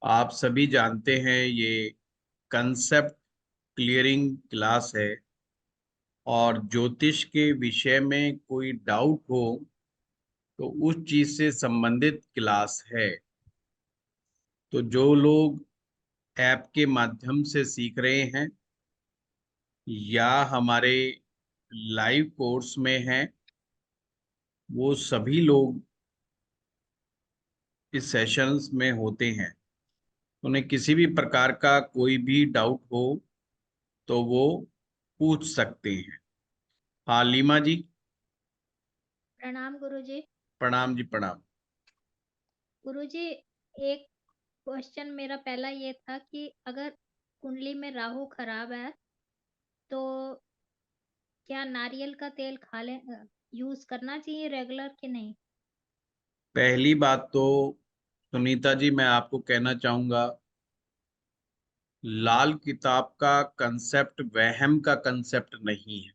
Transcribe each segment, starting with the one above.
आप सभी जानते हैं ये कंसेप्ट क्लियरिंग क्लास है। और ज्योतिष के विषय में कोई डाउट हो तो उस चीज से संबंधित क्लास है। तो जो लोग ऐप के माध्यम से सीख रहे हैं या हमारे लाइव कोर्स में हैं, वो सभी लोग इस सेशंस में होते हैं। उन्हें किसी भी प्रकार का कोई भी डाउट हो तो वो पूछ सकते हैं। हाँ लीमा जी। प्रणाम गुरुजी। प्रणाम जी प्रणाम। गुरुजी, एक क्वेश्चन मेरा पहला ये था कि अगर कुंडली में राहु खराब है तो क्या नारियल का तेल खा ले यूज करना चाहिए रेगुलर कि नहीं? पहली बात तो सुनीता जी, मैं आपको कहना चाहूंगा, लाल किताब का कंसेप्ट वहम का कंसेप्ट नहीं है।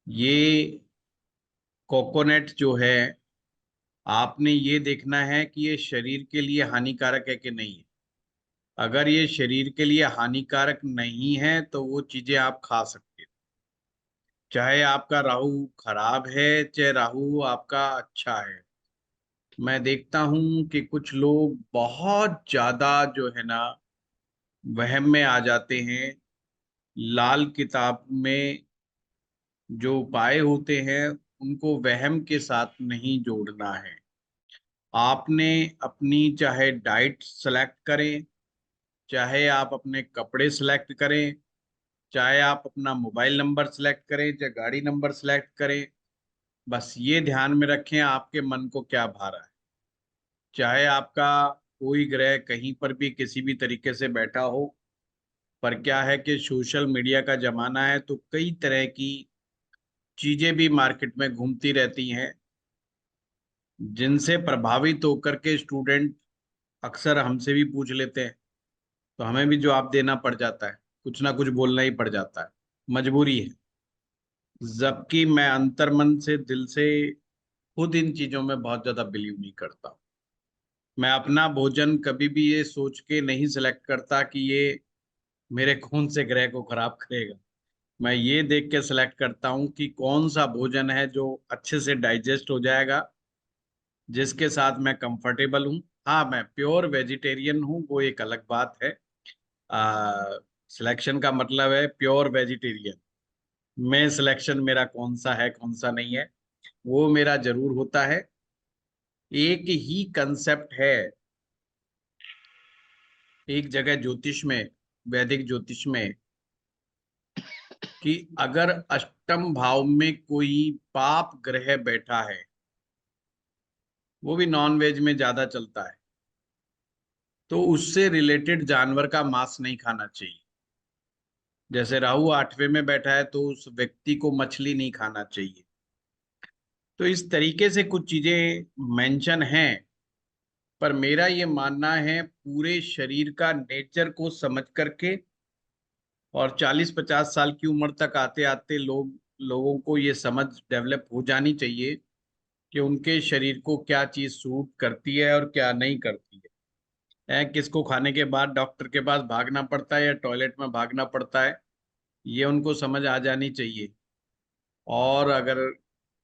ये कोकोनट जो है, आपने ये देखना है कि ये शरीर के लिए हानिकारक है कि नहीं है। अगर ये शरीर के लिए हानिकारक नहीं है तो वो चीजें आप खा सकते हैं। चाहे आपका राहु खराब है, चाहे राहु आपका अच्छा है। मैं देखता हूं कि कुछ लोग बहुत ज्यादा जो है ना, वहम में आ जाते हैं। लाल किताब में जो उपाय होते हैं उनको वहम के साथ नहीं जोड़ना है। आपने अपनी चाहे डाइट सेलेक्ट करें, चाहे आप अपने कपड़े सेलेक्ट करें, चाहे आप अपना मोबाइल नंबर सेलेक्ट करें, चाहे गाड़ी नंबर सेलेक्ट करें, बस ये ध्यान में रखें आपके मन को क्या भा रहा है। चाहे आपका कोई ग्रह कहीं पर भी किसी भी तरीके से बैठा हो, पर क्या है कि सोशल मीडिया का जमाना है तो कई तरह की चीजें भी मार्केट में घूमती रहती हैं, जिनसे प्रभावित होकर के स्टूडेंट अक्सर हमसे भी पूछ लेते हैं। तो हमें भी जवाब देना पड़ जाता है, कुछ ना कुछ बोलना ही पड़ जाता है, मजबूरी है। जबकि मैं अंतर्मन से, दिल से खुद इन चीजों में बहुत ज्यादा बिलीव नहीं करता। मैं अपना भोजन कभी भी ये सोच के नहीं सिलेक्ट करता कि ये मेरे कौन से ग्रह को खराब करेगा। मैं ये देख के सिलेक्ट करता हूँ कि कौन सा भोजन है जो अच्छे से डाइजेस्ट हो जाएगा, जिसके साथ मैं कंफर्टेबल हूँ। हाँ, मैं प्योर वेजिटेरियन हूँ, वो एक अलग बात है। सिलेक्शन का मतलब है प्योर वेजिटेरियन। मैं सिलेक्शन मेरा कौन सा है कौन सा नहीं है, वो मेरा जरूर होता है। एक ही कंसेप्ट है एक जगह ज्योतिष में, वैदिक ज्योतिष में, कि अगर अष्टम भाव में कोई पाप ग्रह बैठा है, वो भी नॉन वेज में ज्यादा चलता है, तो उससे रिलेटेड जानवर का मांस नहीं खाना चाहिए। जैसे राहु आठवें में बैठा है तो उस व्यक्ति को मछली नहीं खाना चाहिए। तो इस तरीके से कुछ चीजें मेंशन हैं। पर मेरा ये मानना है पूरे शरीर का नेचर को समझ करके, और 40-50 साल की उम्र तक आते आते लोगों को ये समझ डेवलप हो जानी चाहिए कि उनके शरीर को क्या चीज सूट करती है और क्या नहीं करती है। किसको खाने के बाद डॉक्टर के पास भागना पड़ता है या टॉयलेट में भागना पड़ता है, ये उनको समझ आ जानी चाहिए। और अगर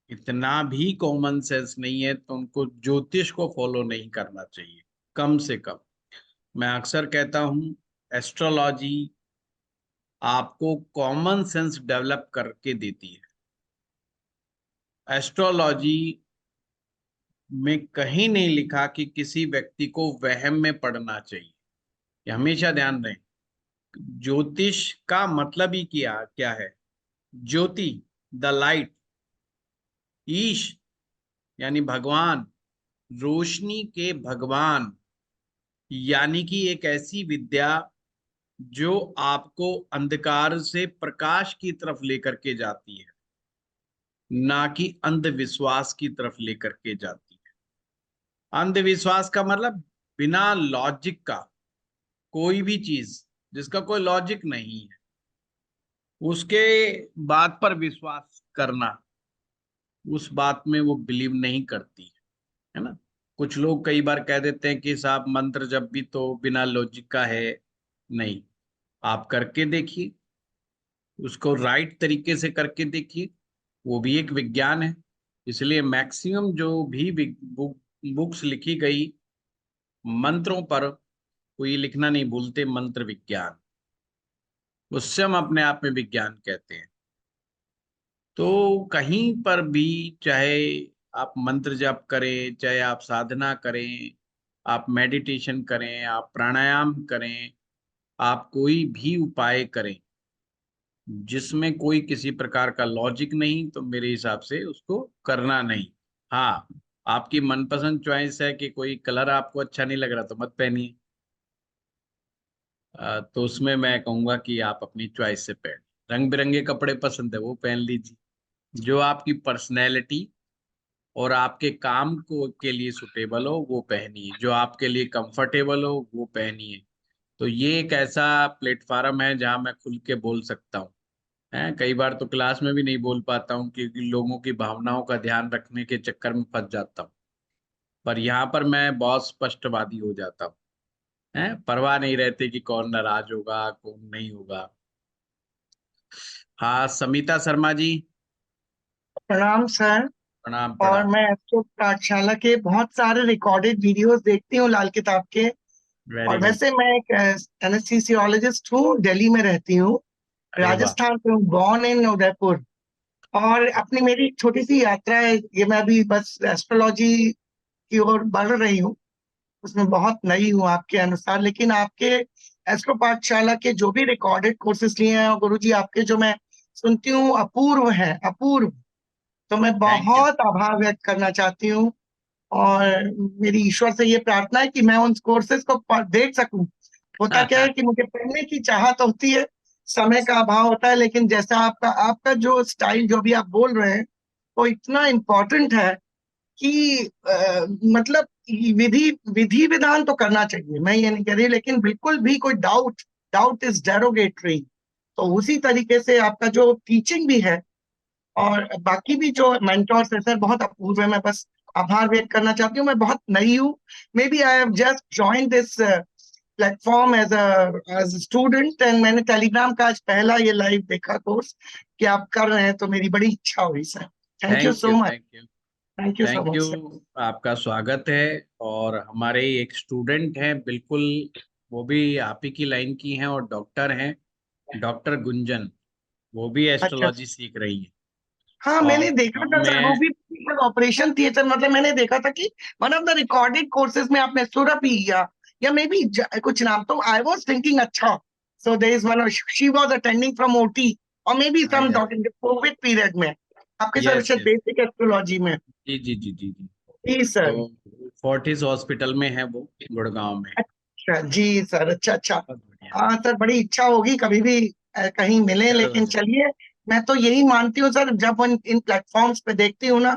इतना भी कॉमन सेंस नहीं है तो उनको ज्योतिष को फॉलो नहीं करना चाहिए, कम से कम। मैं अक्सर कहता हूं, एस्ट्रोलॉजी आपको कॉमन सेंस डेवलप करके देती है। एस्ट्रोलॉजी में कहीं नहीं लिखा कि किसी व्यक्ति को वहम में पड़ना चाहिए। ये हमेशा ध्यान रहे। ज्योतिष का मतलब ही क्या क्या है? ज्योति, द लाइट। ईश यानी भगवान, रोशनी के भगवान। यानी कि एक ऐसी विद्या जो आपको अंधकार से प्रकाश की तरफ लेकर के जाती है, ना कि अंधविश्वास की तरफ लेकर के जाती है। अंधविश्वास का मतलब बिना लॉजिक का कोई भी चीज, जिसका कोई लॉजिक नहीं है, उसके बात पर विश्वास करना, उस बात में वो बिलीव नहीं करती है ना। कुछ लोग कई बार कह देते हैं कि साहब मंत्र जब भी तो बिना लॉजिक का है। नहीं, आप करके देखिए, उसको राइट तरीके से करके देखिए, वो भी एक विज्ञान है। इसलिए मैक्सिमम जो भी बुक्स लिखी गई मंत्रों पर, वो ये लिखना नहीं भूलते मंत्र विज्ञान, उससे हम अपने आप में विज्ञान कहते हैं। तो कहीं पर भी, चाहे आप मंत्र जाप करें, चाहे आप साधना करें, आप मेडिटेशन करें, आप प्राणायाम करें, आप कोई भी उपाय करें जिसमें कोई किसी प्रकार का लॉजिक नहीं, तो मेरे हिसाब से उसको करना नहीं। हाँ, आपकी मनपसंद चॉइस है कि कोई कलर आपको अच्छा नहीं लग रहा तो मत पहनिए, तो उसमें मैं कहूंगा कि आप अपनी चॉइस से पहन। रंग बिरंगे कपड़े पसंद है वो पहन लीजिए, जो आपकी पर्सनैलिटी और आपके काम को के लिए सुटेबल हो वो पहनिए, जो आपके लिए कंफर्टेबल हो वो पहनिए। तो ये एक ऐसा प्लेटफार्म है जहां मैं खुल के बोल सकता हूँ। है, कई बार तो क्लास में भी नहीं बोल पाता हूँ क्योंकि लोगों की भावनाओं का ध्यान रखने के चक्कर में फंस जाता हूँ। पर यहाँ पर मैं बहुत स्पष्टवादी हो जाता हूँ। है, परवाह नहीं रहती कि कौन नाराज होगा कौन नहीं होगा। हाँ, समिता शर्मा जी। प्रणाम सर। प्रणाम और प्रणाम। मैं एस्ट्रो पाठशाला के बहुत सारे रिकॉर्डेड वीडियोस देखती हूँ, लाल किताब के। वेरी और गुड। वैसे मैं एक एनेस्थीसियोलॉजिस्ट हूँ, दिल्ली में रहती हूँ। अरे वाह। राजस्थान से हूँ, बॉर्न इन उदयपुर। और अपनी मेरी एक छोटी सी यात्रा है ये, मैं अभी बस एस्ट्रोलॉजी की ओर बढ़ रही हूँ। उसमें बहुत नई हूँ आपके अनुसार, लेकिन आपके एस्ट्रो पाठशाला के जो भी रिकॉर्डेड कोर्सेज लिए हैं, और गुरुजी आपके जो मैं सुनती हूँ अपूर्व है, अपूर्व। तो मैं थैंक यू। बहुत आभार व्यक्त करना चाहती हूँ। और मेरी ईश्वर से ये प्रार्थना है कि मैं उन कोर्सेज को देख सकूं। होता क्या है कि मुझे पढ़ने की चाहत होती है, समय का अभाव होता है, लेकिन जैसा आपका आपका जो स्टाइल जो भी आप बोल रहे हैं वो इतना इम्पोर्टेंट है कि मतलब विधि विधि विधान तो करना चाहिए, मैं ये नहीं कह रही, लेकिन बिल्कुल भी कोई डाउट, डाउट इज डेरोगेटरी। तो उसी तरीके से आपका जो टीचिंग भी है और बाकी भी जो मेंटोर्स है सर, बहुत अपूर्व है। मैं बस आभार व्यक्त करना चाहती हूँ। मैं बहुत नई हूँ, maybe I have just join this platform as student, and मैंने टेलीग्राम का आज पहला ये लाइव देखा कोर्स कि आप कर रहे हैं, तो मेरी बड़ी इच्छा हुई sir. Thank you thank so you. Much. Thank you. Thank you so thank you. Much sir. आपका स्वागत है। और हमारे एक स्टूडेंट हैं बिल्कुल, वो भी आप ही की लाइन की हैं और डॉक्टर हैं, डॉक्टर गुंजन। वो भी अच्छा, एस्ट्रोलॉजी सीख रही है। हाँ और मैंने देखा गांव था सर, वो में। भी ऑपरेशन थिएटर, मतलब मैंने देखा था कि one of the recorded courses में आपने सुरभि या मे बी कुछ नाम, तो आई वाज थिंकिंग अच्छा, so there is one, she was attending from OT, और मे बी हाँ, सम डॉक्टर कोविड पीरियड में आपके साथ यस शायद यस। बेसिक एस्ट्रोलॉजी में। जी जी जी जी जी। जी सर। तो फोर्टिस हॉस्पिटल में है वो, गुड़गांव में। अच्छा जी सर, अच्छा अच्छा। बहुत बढ़िया। हाँ सर, बड़ी इच्छा होगी कभी भी कहीं मिले, जरूर लेकिन जरूर। चलिए। मैं तो यही मानती हूँ सर, जब इन प्लेटफॉर्म्स पे देखती हूँ ना,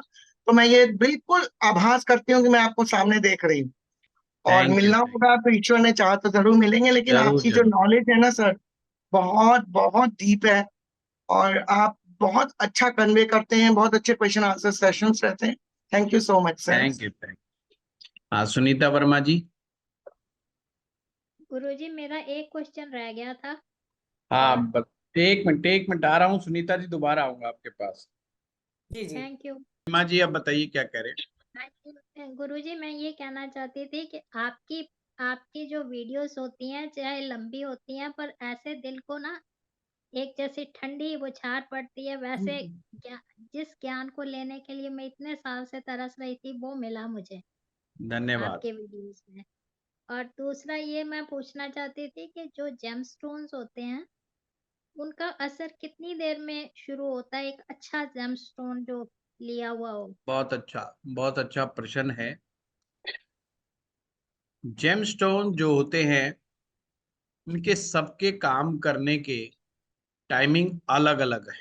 तो मैं ये बिल्कुल आभास करती हूँ कि मैं आपको सामने देख रही हूँ। और थैंक यू। मिलना थैंक होगा तो ईश्वर ने चाहा तो जरूर मिलेंगे, लेकिन जरूर आपकी जो जरूर। नॉलेज है ना सर, बहुत बहुत डीप है। और आप बहुत अच्छा कन्वे करते हैं, बहुत अच्छे क्वेश्चन आंसर सेशंस रहते हैं। Thank you so much sir. Thank you. Thank. हाँ, सुनीता वर्मा जी। गुरुजी मेरा एक क्वेश्चन रह गया था। हाँ, और एक मिनट आ रहा हूँ सुनीता जी, दोबारा आऊंगा आपके पास। जी जी। Thank you. सीमा जी, अब बताइए क्या कह रहे हैं। गुरुजी मैं ये कहना चाहती थी कि आपकी आपकी जो वीडियोस होती हैं चाहे लंबी होती हैं, पर ऐसे दिल को ना एक जैसी ठंडी बुछार पड़ती है, वैसे जिस ज्ञान को लेने के लिए मैं इतने साल से तरस रही थी वो मिला मुझे धन्यवाद। आपके वीडियोस में। और दूसरा ये मैं पूछना चाहती थी कि जो जेमस्टोन्स होते हैं उनका असर कितनी देर में शुरू होता है, एक अच्छा जेमस्टोन जो लिया हुआ हो। बहुत अच्छा प्रश्न है। जेमस्टोन जो होते हैं, उनके सबके काम करने के टाइमिंग अलग अलग है।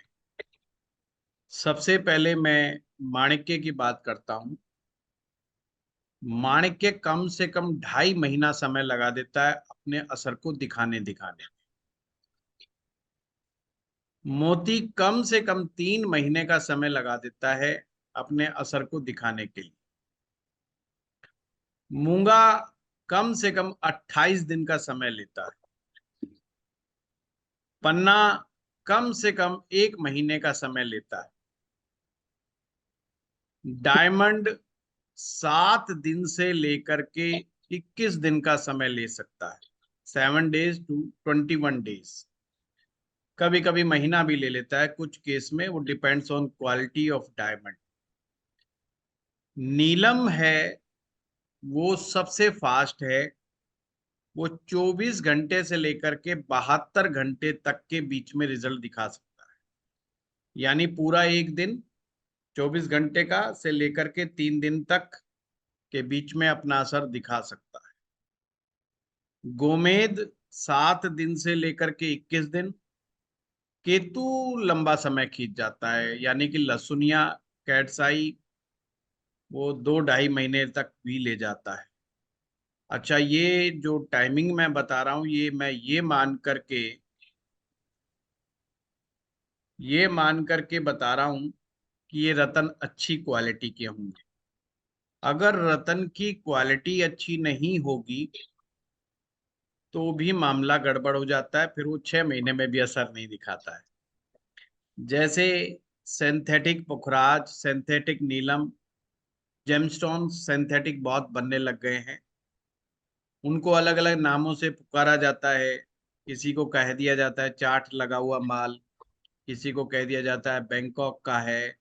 सबसे पहले मैं माणिक्य की बात करता हूँ। माणिक्य कम से कम 2.5 महीना समय लगा देता है अपने असर को दिखाने दिखाने में। मोती कम से कम 3 महीने का समय लगा देता है अपने असर को दिखाने के लिए। मूंगा कम से कम 28 दिन का समय लेता है। पन्ना कम से कम 1 महीने का समय लेता है। डायमंड 7 दिन से लेकर के 21 दिन का समय ले सकता है। 7 days to 21 days। कभी कभी महीना भी ले लेता है कुछ केस में, वो depends on quality of diamond. नीलम है वो सबसे फास्ट है। वो 24 घंटे से लेकर के 72 घंटे तक के बीच में रिजल्ट दिखा सकता है। यानी पूरा एक दिन 24 घंटे का से लेकर के 3 दिन तक के बीच में अपना असर दिखा सकता है। गोमेद 7 दिन से लेकर के 21 दिन। केतु लंबा समय खींच जाता है, यानी कि लसुनिया कैटसाई वो 2-2.5 महीने तक भी ले जाता है। अच्छा, ये जो टाइमिंग मैं बता रहा हूँ मैं ये मान करके बता रहा हूँ कि ये रतन अच्छी क्वालिटी के होंगे। अगर रतन की क्वालिटी अच्छी नहीं होगी तो भी मामला गड़बड़ हो जाता है, फिर वो 6 महीने में भी असर नहीं दिखाता है। जैसे सिंथेटिक पुखराज, सिंथेटिक नीलम, जेमस्टोन सिंथेटिक बहुत बनने लग गए हैं। उनको अलग अलग नामों से पुकारा जाता है। किसी को कह दिया जाता है चाट लगा हुआ माल, किसी को कह दिया जाता है बैंकॉक का है,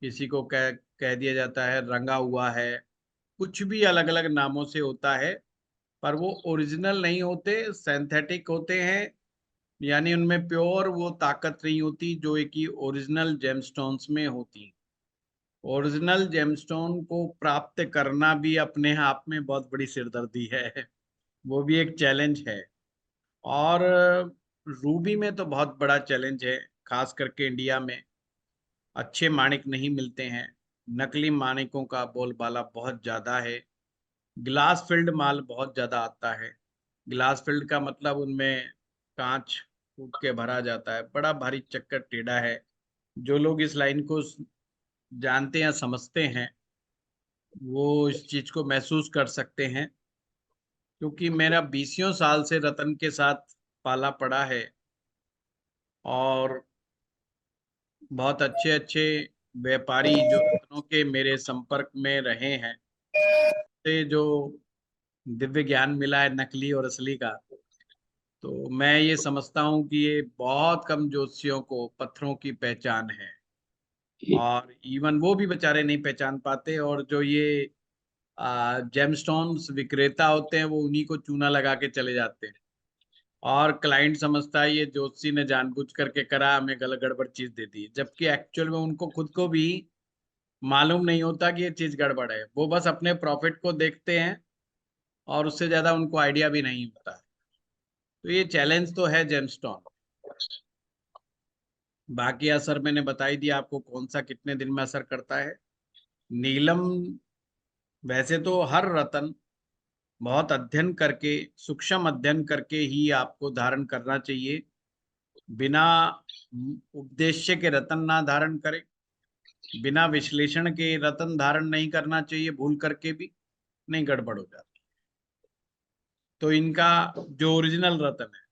किसी को कह दिया जाता है रंगा हुआ है। कुछ भी अलग अलग नामों से होता है, पर वो ओरिजिनल नहीं होते, सिंथेटिक होते हैं। यानी उनमें प्योर वो ताकत नहीं होती जो एक ही ओरिजिनल जेमस्टोन्स में होती। ओरिजिनल जेमस्टोन को प्राप्त करना भी अपने आप में बहुत बड़ी सिरदर्दी है। वो भी एक चैलेंज है। और रूबी में तो बहुत बड़ा चैलेंज है, खास करके इंडिया में अच्छे माणिक नहीं मिलते हैं। नकली माणिकों का बोलबाला बहुत ज्यादा है। ग्लास फील्ड माल बहुत ज्यादा आता है। ग्लास फील्ड का मतलब उनमें कांच फूट के भरा जाता है। बड़ा भारी चक्कर टेढ़ा है। जो लोग इस लाइन को जानते हैं समझते हैं वो इस चीज को महसूस कर सकते हैं, क्योंकि मेरा 20 साल से रतन के साथ पाला पड़ा है। और बहुत अच्छे अच्छे व्यापारी जो रत्नों के मेरे संपर्क में रहे हैं, से जो दिव्य ज्ञान मिला है नकली और असली का, तो मैं ये समझता हूँ कि ये बहुत कम ज्योतिषियों को पत्थरों की पहचान है। और इवन वो भी बेचारे नहीं पहचान पाते, और जो ये जेमस्टोन्स विक्रेता होते हैं वो उन्हीं को चूना लगा के चले जाते हैं। और क्लाइंट समझता है ये ज्योतिषी ने जानबूझ करके करा, हमें गलत गड़बड़ चीज दे दी, जबकि एक्चुअल में उनको खुद को भी मालूम नहीं होता कि ये चीज गड़बड़ है। वो बस अपने प्रॉफिट को देखते हैं और उससे ज्यादा उनको आइडिया भी नहीं होता है। तो ये चैलेंज तो है जेमस्टोन। बाकी असर मैंने बता ही दिया आपको कौन सा कितने दिन में असर करता है। नीलम वैसे तो हर रतन बहुत अध्ययन करके, सूक्ष्म अध्ययन करके ही आपको धारण करना चाहिए। बिना उद्देश्य के रतन ना धारण करें, बिना विश्लेषण के रतन धारण नहीं करना चाहिए, भूल करके भी नहीं, गड़बड़ हो जाती। तो इनका जो ओरिजिनल रतन है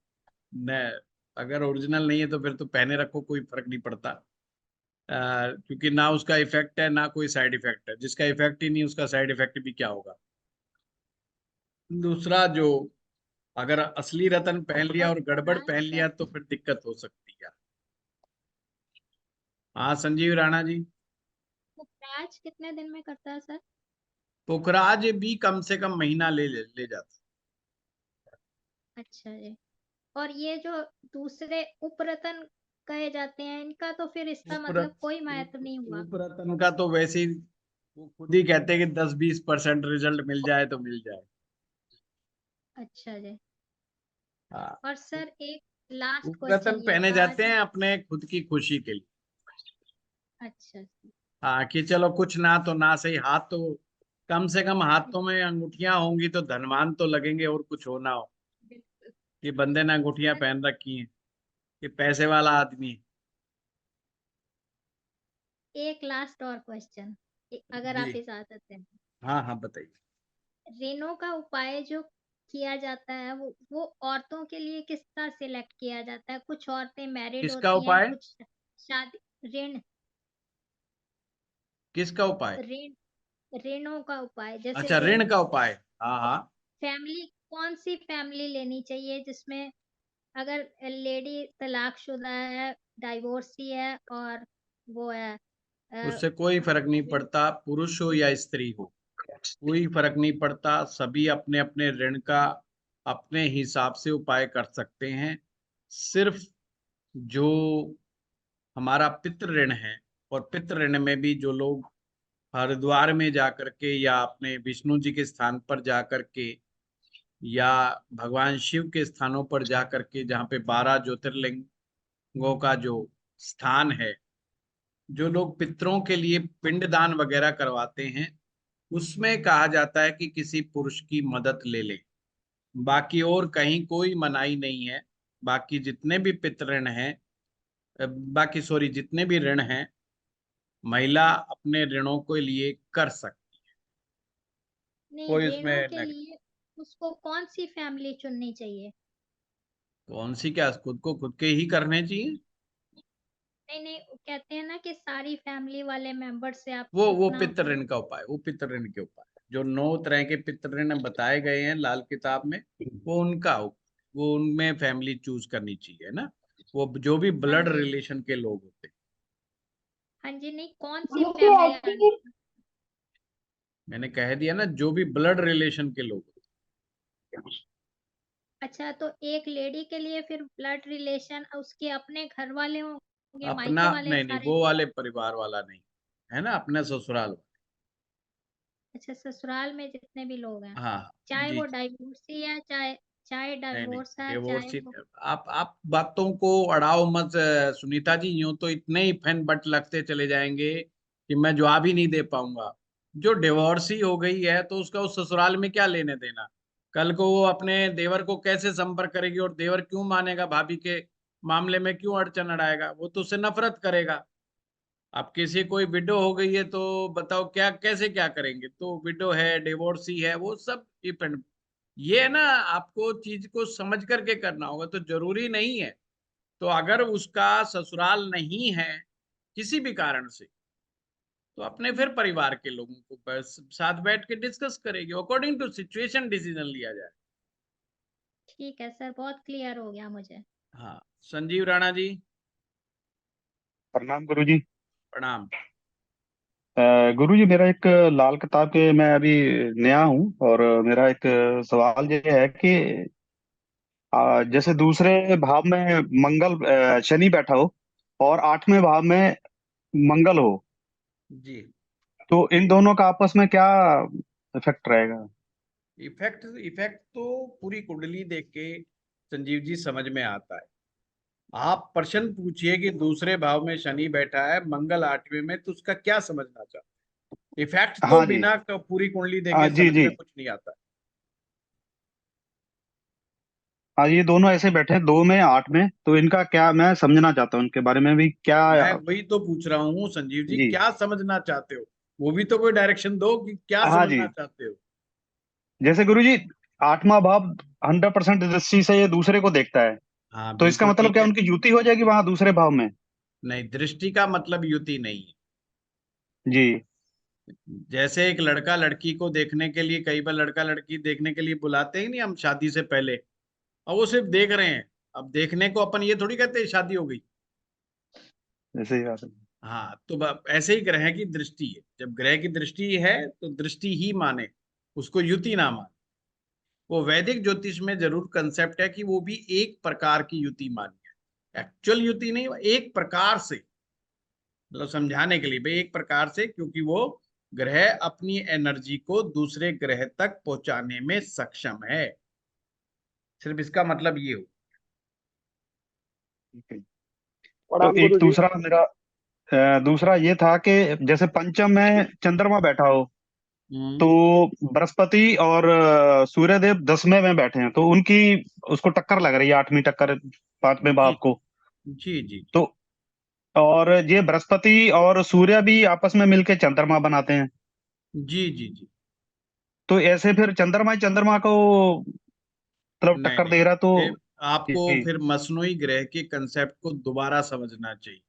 न, अगर ओरिजिनल नहीं है तो फिर तो पहने रखो, कोई फर्क नहीं पड़ता। क्योंकि ना उसका इफेक्ट है ना कोई साइड इफेक्ट है। जिसका इफेक्ट ही नहीं उसका साइड इफेक्ट भी क्या होगा। दूसरा, जो अगर असली रतन पहन लिया और गड़बड़ पुखराज पहन लिया तो फिर दिक्कत हो सकती है। हाँ संजीव राणा जी। पुखराज कितने दिन में करता है सर? पुखराज भी कम से कम महीना ले जाता। अच्छा जी। और ये जो दूसरे उपरतन कहे जाते हैं, इनका तो फिर इसका मतलब कोई महत्व नहीं हुआ। उपरतन का तो वैसे ही वो खुद ही कहते हैं कि 10-20% रिजल्ट मिल जाए तो मिल जाए। अच्छा जी। हाँ, और सर एक लास्ट उपरतन क्वेश्चन ये पहने था जाते हैं अपने खुद की खुशी के लिए। अच्छा जी। हाँ, कि चलो कुछ ना तो ना सही, हाथ तो कम से कम हाथों में अंगूठियां होंगी तो धनवान तो लगेंगे, और कुछ हो ना हो बिल्कुल। कि बंदे ने अंगूठियां सर पहन रखी हैं कि पैसे वाला आदमी है। एक लास्ट और क्वेश्चन, अगर जी आप इजाजत दें। हाँ हाँ बताइए। ऋणों का उपाय जो किया जाता है वो औरतों के लिए किसका सिलेक्ट किया जाता है? कुछ औरतें मैरिड किसका होती हैं, उपाय? कुछ शादी ऋण किसका उपाय? ऋण ऋणों का उपाय जैसे अच्छा, कोई ऋण का उपाय। हाँ हाँ। फैमिली, कौन सी फैमिली लेनी चाहिए जिसमें अगर लेडी तलाकशुदा है, डाइवोर्सी है और वो है उससे कोई फर्क नहीं पड़ता, पुरुष हो या स्त्री हो, कोई फर्क नहीं पड़ता। सभी अपने अपने ऋण का अपने हिसाब से उपाय कर सकते हैं। सिर्फ जो हमारा पितृ ऋण है, और पितृ ऋण में भी जो लोग हरिद्वार में जाकर के या अपने विष्णु जी के स्थान पर जाकर के या भगवान शिव के स्थानों पर जाकर के, जहाँ पे 12 ज्योतिर्लिंगों का जो स्थान है, जो लोग पितरों के लिए पिंडदान वगैरह करवाते हैं, उसमें कहा जाता है कि किसी पुरुष की मदद ले ले। बाकी और कहीं कोई मनाही नहीं है। बाकी जितने भी पितृ ऋण हैं, बाकी सॉरी जितने भी ऋण हैं, महिला अपने ऋणों के लिए कर सकती। नहीं, कोई उसमें ऋणों के लिए उसको कौन सी फैमिली चुननी चाहिए? कौन सी, क्या खुद को खुद के ही करने चाहिए। नहीं नहीं, वो कहते हैं ना कि सारी फैमिली वाले मेंबर से आप वो जितना पितृ ऋण का उपाय, वो पितृ ऋण के उपाय जो 9 तरह के पितृ ऋण बताए गए हैं लाल किताब में, वो उनका वो उनमें फैमिली चूज करनी चाहिए ना। वो जो भी हाँ ब्लड जी, रिलेशन के लोग होते हैं। हाँ जी, नहीं कौन सी फैमिली आनी? मैंने कह दिया ना, जो भी ब्लड रिलेशन के लोग होते अच्छा, तो एक लेडी के लिए फिर ब्लड रिलेशन उसके अपने घर वाले हैं। होंगे, अपना मायके वाले नहीं नहीं, सारे? वो वाले परिवार वाला नहीं, है ना, अपने ससुराल वाले। अच्छा, ससुराल में जितने भी लोग हैं, हाँ चाहे जी वो जी। डाइवोर्सी है, चाहे चाहे नहीं नहीं, डाइवोर्स है, चाहे डिवोर्स ही। वो। आप बातों को अड़ाओ मत सुनीता जी, यूं तो इतने ही फैन बट लगते चले जाएंगे कि मैं जवाब ही नहीं दे पाऊंगा। जो डिवोर्स ही हो गई है तो उसका उस ससुराल में क्या लेने देना? कल को वो अपने देवर को कैसे संपर्क करेगी, और देवर क्यों मानेगा, भाभी के मामले में क्यों अड़चन अड़ाएगा? वो तो उससे नफरत करेगा। अब किसी कोई विडो हो गई है तो बताओ क्या, कैसे क्या करेंगे? तो विडो है, डिवोर्सी है, वो सब डिपेंड। ये है ना, आपको चीज को समझ करके करना होगा। तो जरूरी नहीं है। तो अगर उसका ससुराल नहीं है किसी भी कारण से, तो अपने फिर परिवार के लोगों को बस साथ बैठ के डिस्कस करेगी, अकॉर्डिंग टू सिचुएशन डिसीजन लिया जाए। ठीक है सर, बहुत क्लियर हो गया मुझे। हाँ, संजीव राणा जी। प्रणाम गुरुजी। प्रणाम। गुरुजी, मेरा एक लाल किताब के मैं अभी नया हूँ, और मेरा एक सवाल ये है कि जैसे दूसरे भाव में मंगल शनि बैठा हो और 8वें भाव में मंगल हो, जी। तो इन दोनों का आपस में क्या इफेक्ट रहेगा? इफेक्ट इफेक्ट तो पूरी कुंडली देख के संजीव जी समझ में आता है। आप प्रश्न पूछिए कि दूसरे भाव में शनि बैठा है, मंगल 8वें में, तो उसका क्या समझना चाहते हैं? इफेक्ट तो हाँ जी। बिना पूरी कुंडली देखे जी समझ जी। में कुछ नहीं आता। हाँ, ये दोनों ऐसे बैठे हैं, 2 में 8 में, तो इनका क्या, मैं समझना चाहता हूँ इनके बारे में भी क्या। मैं वही तो पूछ रहा हूँ संजीव जी, जी। क्या समझना चाहते हो? वो भी तो कोई डायरेक्शन दो कि क्या हाँ जी। समझना चाहते हो। जैसे गुरुजी, 8वां भाव 100% दृष्टि से ये दूसरे को देखता है, हाँ तो इसका बिल्कुल मतलब ठीक क्या है। उनकी युति हो जाएगी वहां दूसरे भाव में? नहीं, दृष्टि का मतलब युति नहीं है। जी। जैसे एक लड़का लड़की को देखने के लिए, कई बार लड़का लड़की देखने के लिए बुलाते ही नहीं हम शादी से पहले, और वो सिर्फ देख रहे हैं। अब देखने को अपन ये थोड़ी कहते हैं शादी हो गई। ऐसे ही बात है। हाँ, तो ऐसे ही ग्रह की दृष्टि है। जब ग्रह की दृष्टि है तो दृष्टि ही माने, उसको युति ना माने। वो वैदिक ज्योतिष में जरूर कंसेप्ट है कि वो भी एक प्रकार की युति मानी है, एक्चुअल युति नहीं, एक प्रकार से, मतलब समझाने के लिए भाई एक प्रकार से, क्योंकि वो ग्रह अपनी एनर्जी को दूसरे ग्रह तक पहुंचाने में सक्षम है। सिर्फ इसका मतलब ये हो। ठीक है। तो प्रणाम एक गुरु जी। दूसरा मेरा दूसरा ये था कि जैसे पंचम में चंद्रमा बैठा हो, तो हम्म। बृहस्पति और सूर्यदेव 10वें में बैठे हैं, तो उनकी उसको टक्कर लग रही है, 8वीं टक्कर 5वें जी भाव को। जी जी जी। तो और ये बृहस्पति और सूर्य भी आपस में मिलके चंद्रमा बनाते हैं। जी जी जी। तो ऐसे फिर चंद्रमा को मतलब नहीं टक्कर नहीं, दे रहा तो। ये आपको जी फिर मसनोई ग्रह के कंसेप्ट को दोबारा समझना चाहिए।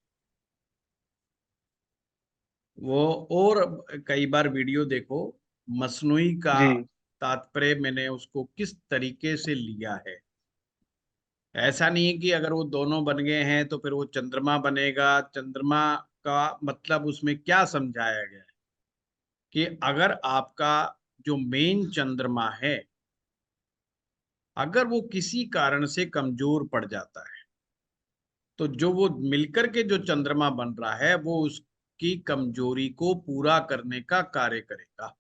वो और कई बार वीडियो देखो, मसनूई का जी तात्पर्य मैंने उसको किस तरीके से लिया है। ऐसा नहीं है कि अगर वो दोनों बन गए हैं तो फिर वो चंद्रमा बनेगा। चंद्रमा का मतलब उसमें क्या समझाया गया है कि अगर आपका जो मेन चंद्रमा है, अगर वो किसी कारण से कमजोर पड़ जाता है, तो जो वो मिलकर के जो चंद्रमा बन रहा है वो उसकी कमजोरी को पूरा करने का कार्य करेगा।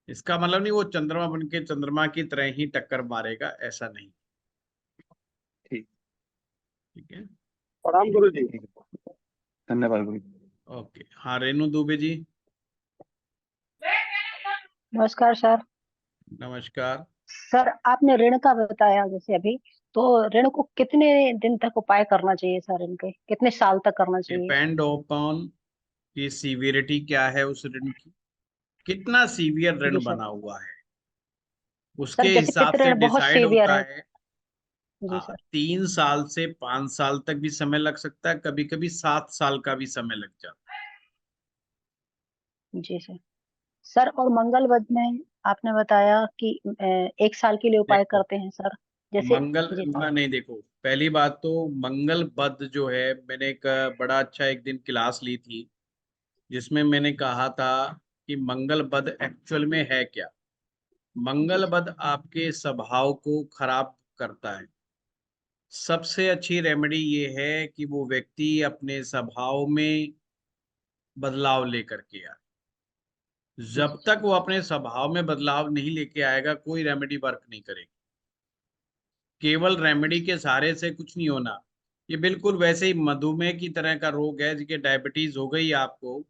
इसका मतलब नहीं वो चंद्रमा बन के चंद्रमा की तरह ही टक्कर मारेगा, ऐसा नहीं। ठीक। ठीक है। प्रणाम गुरु जी। ठीक है, धन्यवाद गुरु जी। ओके, हाँ रेणु दुबे जी, नमस्कार सर। नमस्कार। सर आपने ऋण का बताया जैसे अभी, तो ऋण को कितने दिन तक उपाय करना चाहिए सर, इनके कितने साल तक करना चाहिए? डिपेंड अपॉन कि सीवियरिटी क्या है उस ऋण की, कितना सीवियर जी ऋण सर। बना हुआ है, उसके सर जैसे हिसाब पितृ से ऋण बहुत डिसाइड सीवियर होता है। है। जी हाँ, सर। 3 साल से 5 साल तक भी समय लग सकता है, कभी कभी 7 साल का भी समय लग जाता जी सर। सर और मंगल वध में आपने बताया कि 1 साल के लिए है। उपाय देखो, करते हैं सर, जैसे। मंगल जी सर। नहीं, देखो, पहली बात तो मंगल बद जो है, मैंने एक बड़ा अच्छा एक दिन क्लास ली थी जिसमें मैंने कहा था कि मंगल बद एक्चुअल में है क्या। जी मंगल सर। बद आपके स्वभाव को खराब करता है। सबसे अच्छी रेमेडी ये है कि वो व्यक्ति अपने स्वभाव में बदलाव लेकर के आए। जी जब तक सर। वो अपने स्वभाव में बदलाव नहीं लेके आएगा, कोई रेमेडी वर्क नहीं करेगी। केवल रेमेडी के सहारे से कुछ नहीं होना। ये बिल्कुल वैसे ही मधुमेह की तरह का रोग है, जिसके डायबिटीज हो गई आपको,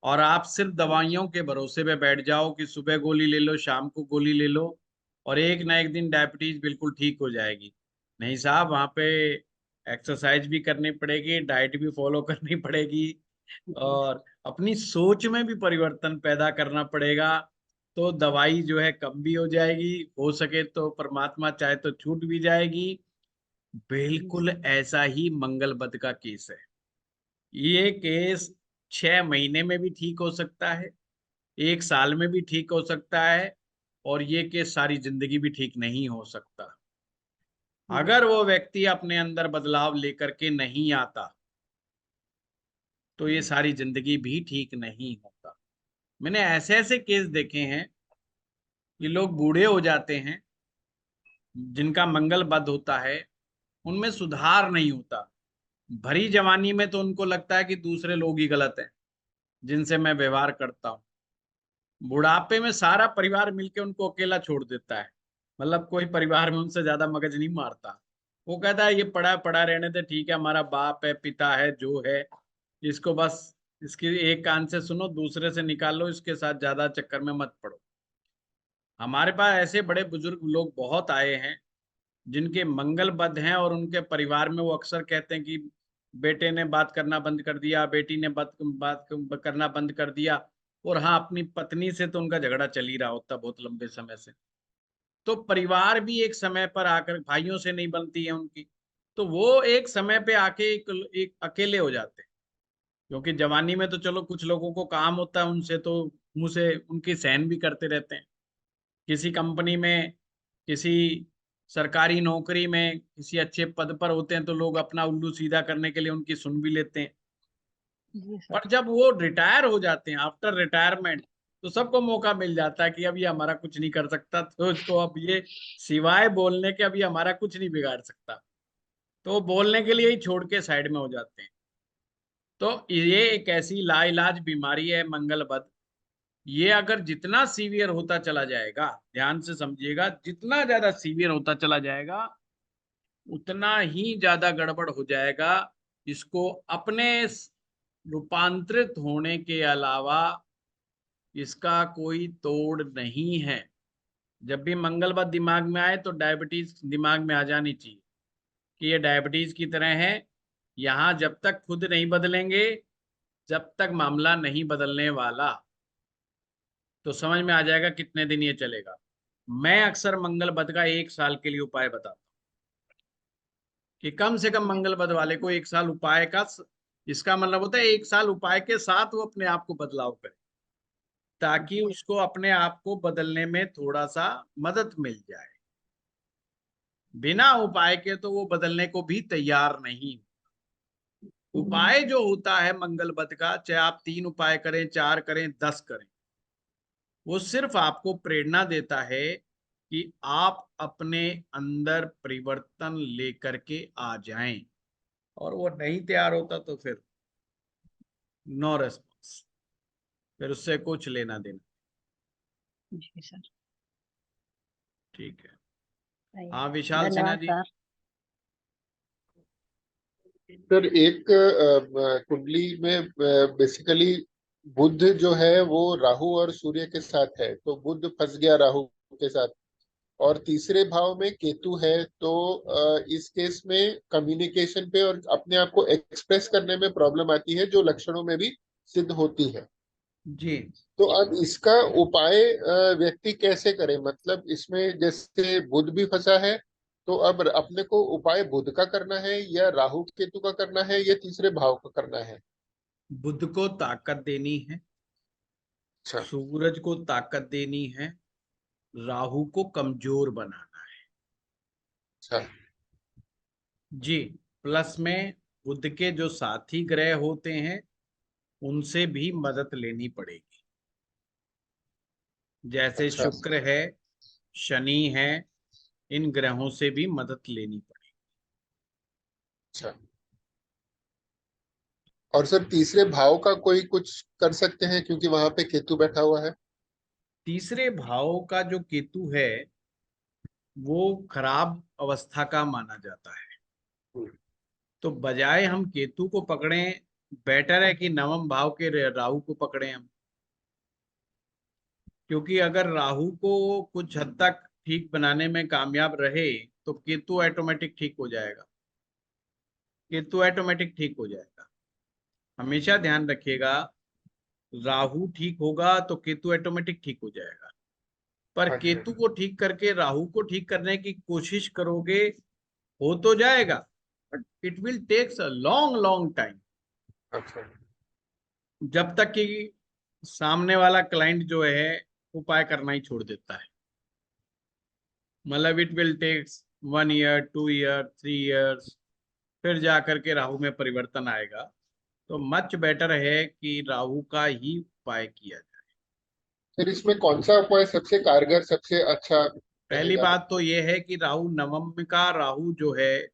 और आप सिर्फ दवाइयों के भरोसे पे बैठ जाओ कि सुबह गोली ले लो, शाम को गोली ले लो, और एक ना एक दिन डायबिटीज बिल्कुल ठीक हो जाएगी। नहीं साहब, वहाँ पे एक्सरसाइज भी करनी पड़ेगी, डाइट भी फॉलो करनी पड़ेगी, जी सर। और अपनी सोच में भी परिवर्तन पैदा करना पड़ेगा। तो दवाई जो है कम भी हो जाएगी, हो सके तो परमात्मा चाहे तो छूट भी जाएगी। जी बिल्कुल सर। ऐसा ही मंगल बद का केस है। ये केस 6 महीने में भी ठीक हो सकता है, 1 साल में भी ठीक हो सकता है, और ये केस सारी जिंदगी भी ठीक नहीं हो सकता। जी अगर सर। वो व्यक्ति अपने अंदर बदलाव लेकर के नहीं आता, तो ये सारी जिंदगी भी ठीक नहीं होता। मैंने ऐसे ऐसे केस देखे हैं, ये लोग बूढ़े हो जाते हैं, जिनका मंगल बद होता है, उनमें सुधार नहीं होता। भरी जवानी में तो उनको लगता है कि दूसरे लोग ही गलत हैं जिनसे मैं व्यवहार करता हूँ। बुढ़ापे में सारा परिवार मिलके उनको अकेला छोड़ देता है। मतलब कोई परिवार में उनसे ज्यादा मगज नहीं मारता। वो कहता है ये पड़ा पड़ा रहने दे, ठीक है, हमारा बाप है, पिता है, जो है, इसको बस इसकी एक कान से सुनो, दूसरे से निकालो, इसके साथ ज्यादा चक्कर में मत पड़ो। हमारे पास ऐसे बड़े बुजुर्ग लोग बहुत आए हैं जिनके मंगल बद हैं, और उनके परिवार में वो अक्सर कहते हैं कि बेटे ने बात करना बंद कर दिया, बेटी ने बात करना बंद कर दिया। और हाँ, अपनी पत्नी से तो उनका झगड़ा चल ही रहा होता बहुत लंबे समय से। तो परिवार भी एक समय पर आकर, भाइयों से नहीं बनती है उनकी, तो वो एक समय पे आके एक अकेले हो जाते हैं। क्योंकि जवानी में तो चलो कुछ लोगों को काम होता है, उनसे तो मुंह से उनकी सहन भी करते रहते हैं। किसी कंपनी में, किसी सरकारी नौकरी में, किसी अच्छे पद पर होते हैं तो लोग अपना उल्लू सीधा करने के लिए उनकी सुन भी लेते हैं। जी सर। पर जब वो रिटायर हो जाते हैं, आफ्टर रिटायरमेंट, तो सबको मौका मिल जाता है कि अब ये हमारा कुछ नहीं कर सकता, तो इसको अब ये सिवाय बोलने के अभी हमारा कुछ नहीं बिगाड़ सकता। तो वो बोलने के लिए ही छोड़ के साइड में हो जाते हैं। तो ये एक ऐसी लाइलाज बीमारी है मंगल बद। ये अगर जितना सीवियर होता चला जाएगा, ध्यान से समझिएगा, जितना ज्यादा सीवियर होता चला जाएगा, उतना ही ज्यादा गड़बड़ हो जाएगा। इसको अपने रूपांतरित होने के अलावा इसका कोई तोड़ नहीं है। जब भी मंगल बात दिमाग में आए तो डायबिटीज दिमाग में आ जानी चाहिए कि ये डायबिटीज की तरह है। यहाँ जब तक खुद नहीं बदलेंगे, जब तक मामला नहीं बदलने वाला। तो समझ में आ जाएगा कितने दिन ये चलेगा। मैं अक्सर मंगल बद का 1 साल के लिए उपाय बताता हूँ कि कम से कम मंगल बद वाले को 1 साल उपाय का, इसका मतलब होता है 1 साल उपाय के साथ वो अपने आप को बदलाव करे, ताकि उसको अपने आप को बदलने में थोड़ा सा मदद मिल जाए। बिना उपाय के तो वो बदलने को भी तैयार नहीं। उपाय जो होता है मंगल बद का, चाहे आप 3 उपाय करें, 4 करें, 10 करें, वो सिर्फ आपको प्रेरणा देता है कि आप अपने अंदर परिवर्तन लेकर के आ जाएं। और वो नहीं तैयार होता तो फिर नो रेस्पॉन्स, फिर उससे कुछ लेना देना। जी सर। ठीक है। सही है। हाँ विशाल सिन्हा धन्यवाद जी। सर। सर एक कुंडली में बेसिकली बुध जो है वो राहु और सूर्य के साथ है, तो बुध फंस गया राहु के साथ। और तीसरे भाव में केतु है, तो इस केस में कम्युनिकेशन पे और अपने आप को एक्सप्रेस करने में प्रॉब्लम आती है, जो लक्षणों में भी सिद्ध होती है। जी तो अब इसका उपाय व्यक्ति कैसे करे? मतलब इसमें जैसे बुध भी फंसा है, तो अब अपने को उपाय बुध का करना है या राहु केतु का करना है या तीसरे भाव का करना है? बुध को ताकत देनी है, अच्छा। सूरज को ताकत देनी है, राहु को कमजोर बनाना है। अच्छा। जी। प्लस में बुध के जो साथी ग्रह होते हैं उनसे भी मदद लेनी पड़ेगी, जैसे अच्छा। शुक्र है, शनि है, इन ग्रहों से भी मदद लेनी पड़ेगी। अच्छा। और सर तीसरे भाव का कोई कुछ कर सकते हैं, क्योंकि वहां पे केतु बैठा हुआ है? तीसरे भाव का जो केतु है वो खराब अवस्था का माना जाता है, हम्म। तो बजाय हम केतु को पकड़ें, बेटर है कि नवम भाव के राहु को पकड़ें हम। क्योंकि अगर राहु को कुछ हद तक ठीक बनाने में कामयाब रहे तो केतु ऑटोमेटिक ठीक हो जाएगा, केतु ऑटोमेटिक ठीक हो जाएगा। हमेशा ध्यान रखिएगा, राहु ठीक होगा तो केतु ऑटोमेटिक ठीक हो जाएगा। पर हाँ जी। केतु को ठीक करके राहु को ठीक करने की कोशिश करोगे, हो तो जाएगा, but it will takes a long long time, अच्छा। जब तक कि सामने वाला क्लाइंट जो है उपाय करना ही छोड़ देता है। मतलब it will takes 1 year, 2 year, 3 years, फिर जाकर के राहु में परिवर्तन आएगा। तो मच बेटर है कि राहु का ही उपाय किया जाए। फिर इसमें कौन सा उपाय सबसे कारगर, सबसे अच्छा पहली रहेगा? बात तो यह है कि राहु नवम का राहु जो है,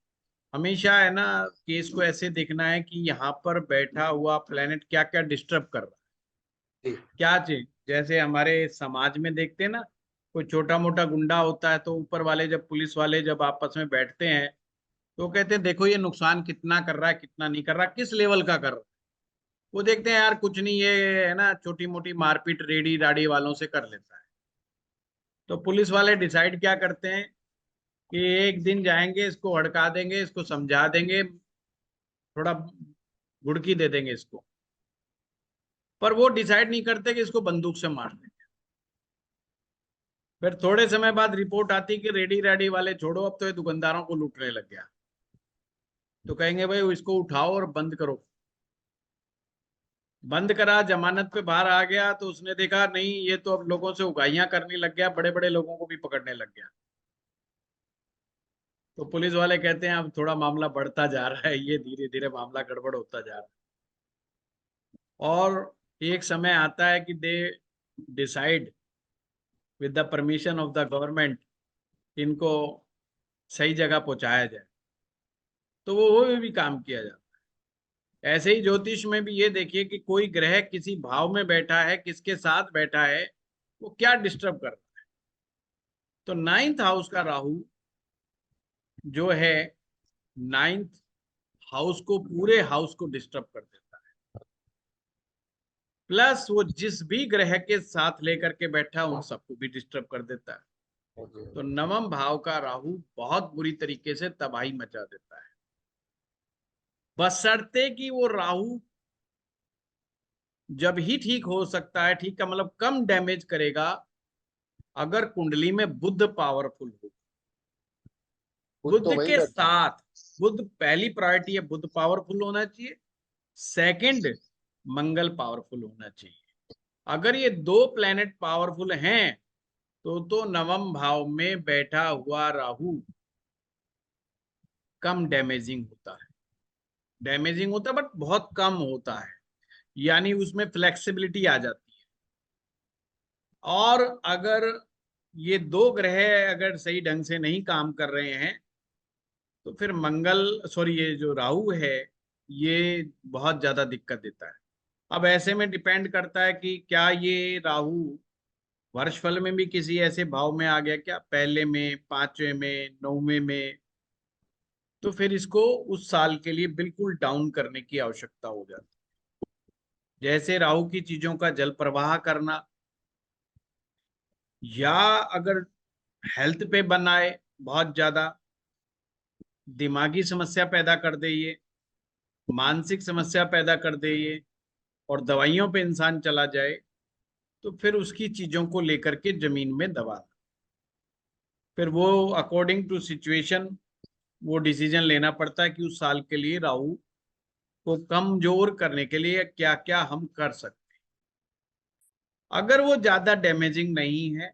हमेशा है ना, केस को ऐसे देखना है कि यहाँ पर बैठा हुआ प्लेनेट क्या क्या डिस्टर्ब कर रहा है, जी। क्या चीज। जैसे हमारे समाज में देखते हैं ना, कोई छोटा मोटा गुंडा होता है तो ऊपर वाले जब पुलिस वाले जब आपस में बैठते हैं तो कहते हैं देखो ये नुकसान कितना कर रहा है, कितना नहीं कर रहा, किस लेवल का कर रहा है। वो देखते हैं यार कुछ नहीं, ये है ना छोटी मोटी मारपीट रेडी दाढ़ी वालों से कर लेता है। तो पुलिस वाले डिसाइड क्या करते हैं कि एक दिन जाएंगे, इसको हड़का देंगे, इसको समझा देंगे, थोड़ा घुड़की दे देंगे इसको। पर वो डिसाइड नहीं करते कि इसको बंदूक से मार देंगे। फिर थोड़े समय बाद रिपोर्ट आती कि रेडी रेडी वाले छोड़ो, अब तो ये दुकानदारों को लूटने लग गया। तो कहेंगे भाई इसको उठाओ और बंद करो। बंद करा, जमानत पे बाहर आ गया तो उसने देखा नहीं, ये तो अब लोगों से उगाइयां करने लग गया, बड़े बड़े लोगों को भी पकड़ने लग गया। तो पुलिस वाले कहते हैं अब थोड़ा मामला बढ़ता जा रहा है, ये धीरे धीरे मामला गड़बड़ होता जा रहा है। और एक समय आता है कि they decide with the permission of the government इनको सही जगह पहुंचाया जाए, तो वो भी काम किया जाता है। ऐसे ही ज्योतिष में भी ये देखिए कि कोई ग्रह किसी भाव में बैठा है, किसके साथ बैठा है, वो क्या डिस्टर्ब कर रहा है। तो 9th हाउस का राहु जो है, 9th हाउस को, पूरे हाउस को डिस्टर्ब कर देता है। प्लस वो जिस भी ग्रह के साथ लेकर के बैठा उन सबको भी डिस्टर्ब कर देता है। तो नवम भाव का राहु बहुत बुरी तरीके से तबाही मचा देता है, बशर्ते कि वो राहु जब ही ठीक हो सकता है, ठीक का मतलब कम डैमेज करेगा अगर कुंडली में बुध पावरफुल हो। बुध तो बुध वहीं के बैठा है। साथ, बुध पहली प्रायोरिटी है, बुध पावरफुल होना चाहिए। सेकंड, मंगल पावरफुल होना चाहिए। अगर ये दो प्लेनेट पावरफुल हैं तो नवम भाव में बैठा हुआ राहु कम डैमेजिंग होता है, डैमेजिंग होता है बट बहुत कम होता है, यानी उसमें फ्लेक्सिबिलिटी आ जाती है। और अगर ये दो ग्रह अगर सही ढंग से नहीं काम कर रहे हैं तो फिर मंगल, सॉरी, ये जो राहु है ये बहुत ज्यादा दिक्कत देता है। अब ऐसे में डिपेंड करता है कि क्या ये राहु वर्षफल में भी किसी ऐसे भाव में आ गया क्या, पहले में, पांचवें में, नौवें में, तो फिर इसको उस साल के लिए बिल्कुल डाउन करने की आवश्यकता हो जाती है। जैसे राहु की चीजों का जल प्रवाह करना, या अगर हेल्थ पे बनाए बहुत ज्यादा, दिमागी समस्या पैदा कर दे ये, मानसिक समस्या पैदा कर दे ये, और दवाइयों पे इंसान चला जाए, तो फिर उसकी चीजों को लेकर के जमीन में दबाना, फिर वो अकॉर्डिंग टू सिचुएशन वो डिसीजन लेना पड़ता है कि उस साल के लिए राहु को कमजोर करने के लिए क्या क्या हम कर सकते हैं। अगर वो ज्यादा डैमेजिंग नहीं है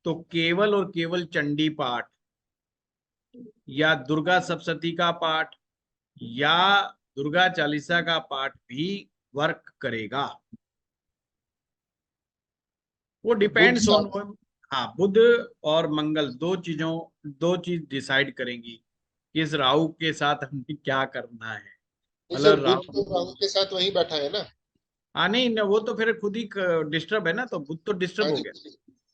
तो केवल और केवल चंडी पाठ या दुर्गा सप्तशती का पाठ या दुर्गा चालीसा का पाठ भी वर्क करेगा। वो बुध डिपेंड्स ऑन, साथ। हाँ, बुध और मंगल दो चीज डिसाइड करेंगी कि इस राहु के साथ हमें क्या करना है। नहीं सर, मतलब बुध राहु, तो राहु के साथ वहीं बैठा है ना। हाँ नहीं न, वो तो फिर खुद ही डिस्टर्ब है ना, तो बुध तो डिस्टर्ब हाँ हो जी, गया।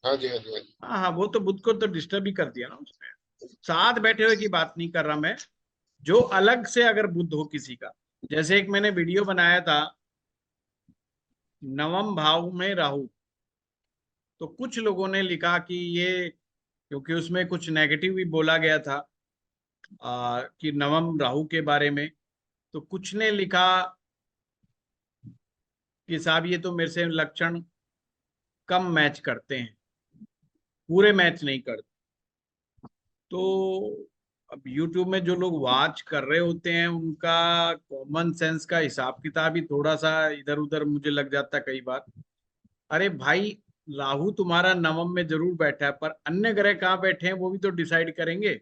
हाँ जी, हाँ जी, हाँ जी। हाँ हाँ, वो तो बुध को तो डिस्टर्ब ही कर दिया ना उसने। साथ बैठे हुए की बात नहीं कर रहा मैं, जो अलग से अगर बुध हो किसी का। जैसे एक मैंने वीडियो बनाया था, नवम भाव में राहु, तो कुछ लोगों ने लिखा कि ये, क्योंकि उसमें कुछ नेगेटिव भी बोला गया था कि नवम राहु के बारे में, तो कुछ ने लिखा कि साहब ये तो मेरे से लक्षण कम मैच करते हैं, पूरे मैच नहीं करते। तो अब YouTube में जो लोग वॉच कर रहे होते हैं उनका कॉमन सेंस का हिसाब किताब ही थोड़ा सा इधर उधर मुझे लग जाता है कई बार। अरे भाई, राहु तुम्हारा नवम में जरूर बैठा है, पर अन्य ग्रह कहाँ बैठे हैं वो भी तो डिसाइड करेंगे।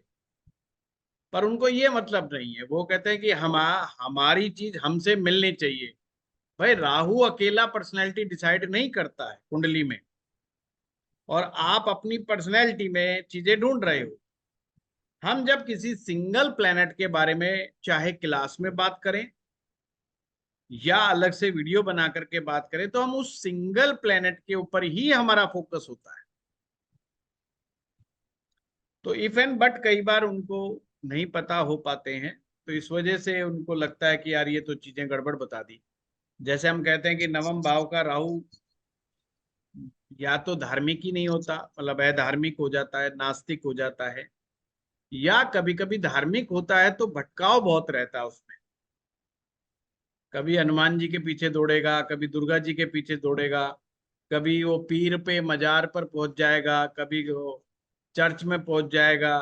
पर उनको ये मतलब नहीं है, वो कहते हैं कि हमारी चीज हमसे मिलनी चाहिए। भाई, राहु अकेला पर्सनैलिटी डिसाइड नहीं करता है कुंडली में, और आप अपनी पर्सनैलिटी में चीजें ढूंढ रहे हो। हम जब किसी सिंगल प्लेनेट के बारे में चाहे क्लास में बात करें या अलग से वीडियो बना करके बात करें, तो हम उस सिंगल प्लेनेट के ऊपर ही हमारा फोकस होता है। तो इफ एंड बट कई बार उनको नहीं पता हो पाते हैं, तो इस वजह से उनको लगता है कि यार ये तो चीजें गड़बड़ बता दी। जैसे हम कहते हैं कि नवम भाव का राहु या तो धार्मिक ही नहीं होता, मतलब अधार्मिक हो जाता है, नास्तिक हो जाता है, या कभी कभी धार्मिक होता है तो भटकाव बहुत रहता है उसमें। कभी हनुमान जी के पीछे दौड़ेगा, कभी दुर्गा जी के पीछे दौड़ेगा, कभी वो पीर पे मजार पर पहुंच जाएगा, कभी वो चर्च में पहुंच जाएगा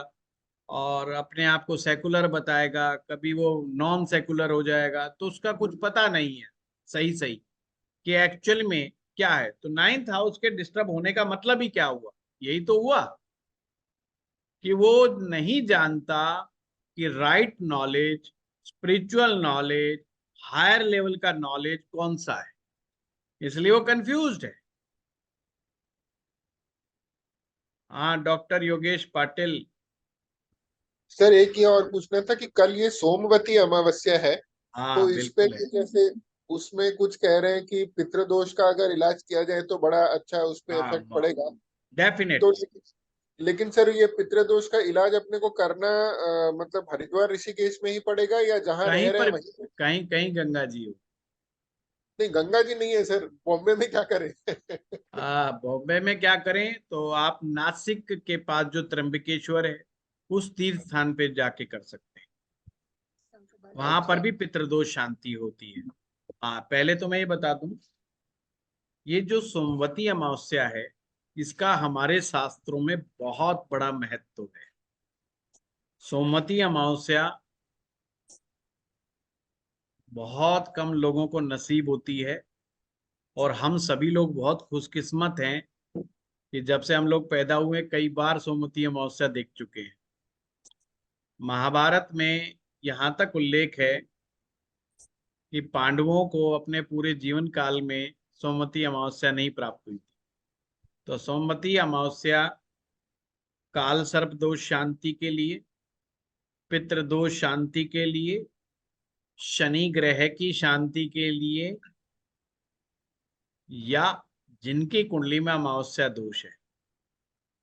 और अपने आप को सेकुलर बताएगा, कभी वो नॉन सेकुलर हो जाएगा, तो उसका कुछ पता नहीं है सही सही कि एक्चुअल में क्या है। तो नाइन्थ हाउस के डिस्टर्ब होने का मतलब ही क्या हुआ, यही तो हुआ कि वो नहीं जानता कि right knowledge, spiritual knowledge, higher level का नॉलेज कौन सा है, इसलिए वो कंफ्यूज्ड है। हाँ, डॉक्टर योगेश पाटिल। सर एक ये और पूछना था कि कल ये सोमवती अमावस्या है, हाँ तो इस पे बिल्कुल है, भी जैसे उसमें कुछ कह रहे हैं कि पितृदोष का अगर इलाज किया जाए तो बड़ा अच्छा उस पे हाँ इफेक्ट पड़ेगा। तो डेफिनेट। लेकिन सर ये पितृदोष का इलाज अपने को करना मतलब हरिद्वार ऋषिकेश में ही पड़ेगा या जहाँ रह कहीं रहे हैं पर, वहीं पे? कहीं कहीं गंगा जी हो। नहीं, गंगा जी नहीं है सर, बॉम्बे में क्या करें? बॉम्बे में क्या करें, तो आप नासिक के पास जो त्र्यंबकेश्वर है उस तीर्थ स्थान पे जाके कर सकते हैं, वहां पर अच्छा। भी पितृदोष शांति होती है। हाँ, पहले तो मैं ये बता दूं ये जो सोमवती अमावस्या है, इसका हमारे शास्त्रों में बहुत बड़ा महत्व है। सोमवती अमावस्या बहुत कम लोगों को नसीब होती है, और हम सभी लोग बहुत खुशकिस्मत हैं कि जब से हम लोग पैदा हुए कई बार सोमवती अमावस्या देख चुके हैं। महाभारत में यहाँ तक उल्लेख है कि पांडवों को अपने पूरे जीवन काल में सोमवती अमावस्या नहीं प्राप्त हुई थी। तो सोमवती अमावस्या काल सर्प दोष शांति के लिए, पितृदोष शांति के लिए, शनि ग्रह की शांति के लिए, या जिनकी कुंडली में अमावस्या दोष है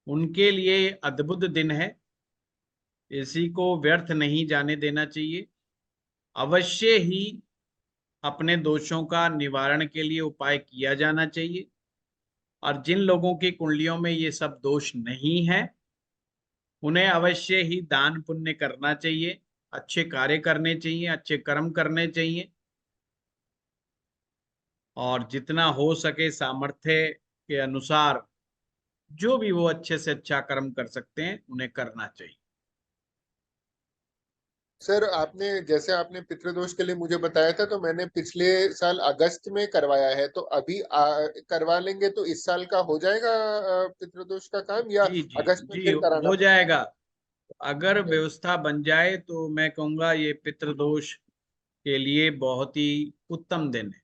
उनके लिए अद्भुत दिन है। इसी को व्यर्थ नहीं जाने देना चाहिए। अवश्य ही अपने दोषों का निवारण के लिए उपाय किया जाना चाहिए, और जिन लोगों की कुंडलियों में ये सब दोष नहीं है उन्हें अवश्य ही दान पुण्य करना चाहिए, अच्छे कार्य करने चाहिए, अच्छे कर्म करने चाहिए, और जितना हो सके सामर्थ्य के अनुसार जो भी वो अच्छे से अच्छा कर्म कर सकते हैं उन्हें करना चाहिए। सर जैसे आपने पितृदोष के लिए मुझे बताया था, तो मैंने पिछले साल अगस्त में करवाया है, तो अभी करवा लेंगे तो इस साल का हो जाएगा पितृदोष का काम, या जी जी अगस्त में जी, फिर कराना हो पड़ेगा? जाएगा। अगर व्यवस्था बन जाए तो मैं कहूँगा ये पितृदोष के लिए बहुत ही उत्तम दिन है।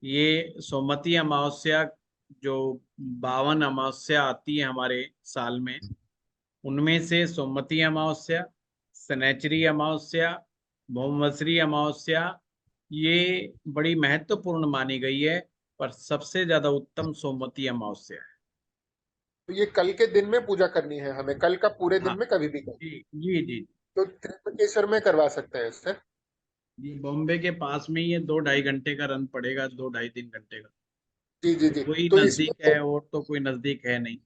ये सोमवती अमावस्या, जो 52 अमावस्या आती है हमारे साल में, उनमें से सोमवती अमावस्या, शनैचरी अमावस्या, भौमवसरी अमावस्या, ये बड़ी महत्वपूर्ण मानी गई है, पर सबसे ज्यादा उत्तम सोमवती अमावस्या है। तो ये कल के दिन में पूजा करनी है हमें, कल का पूरे हाँ दिन में कभी भी कर? जी जी जी तो त्रिम्बकेश्वर में करवा सकते हैं सर? जी, बॉम्बे के पास में ही है, 2-2.5 घंटे का रन पड़ेगा, 2-2.5-3 घंटे का। जी जी जी। कोई तो इसमें नजदीक है और तो कोई नजदीक है नहीं।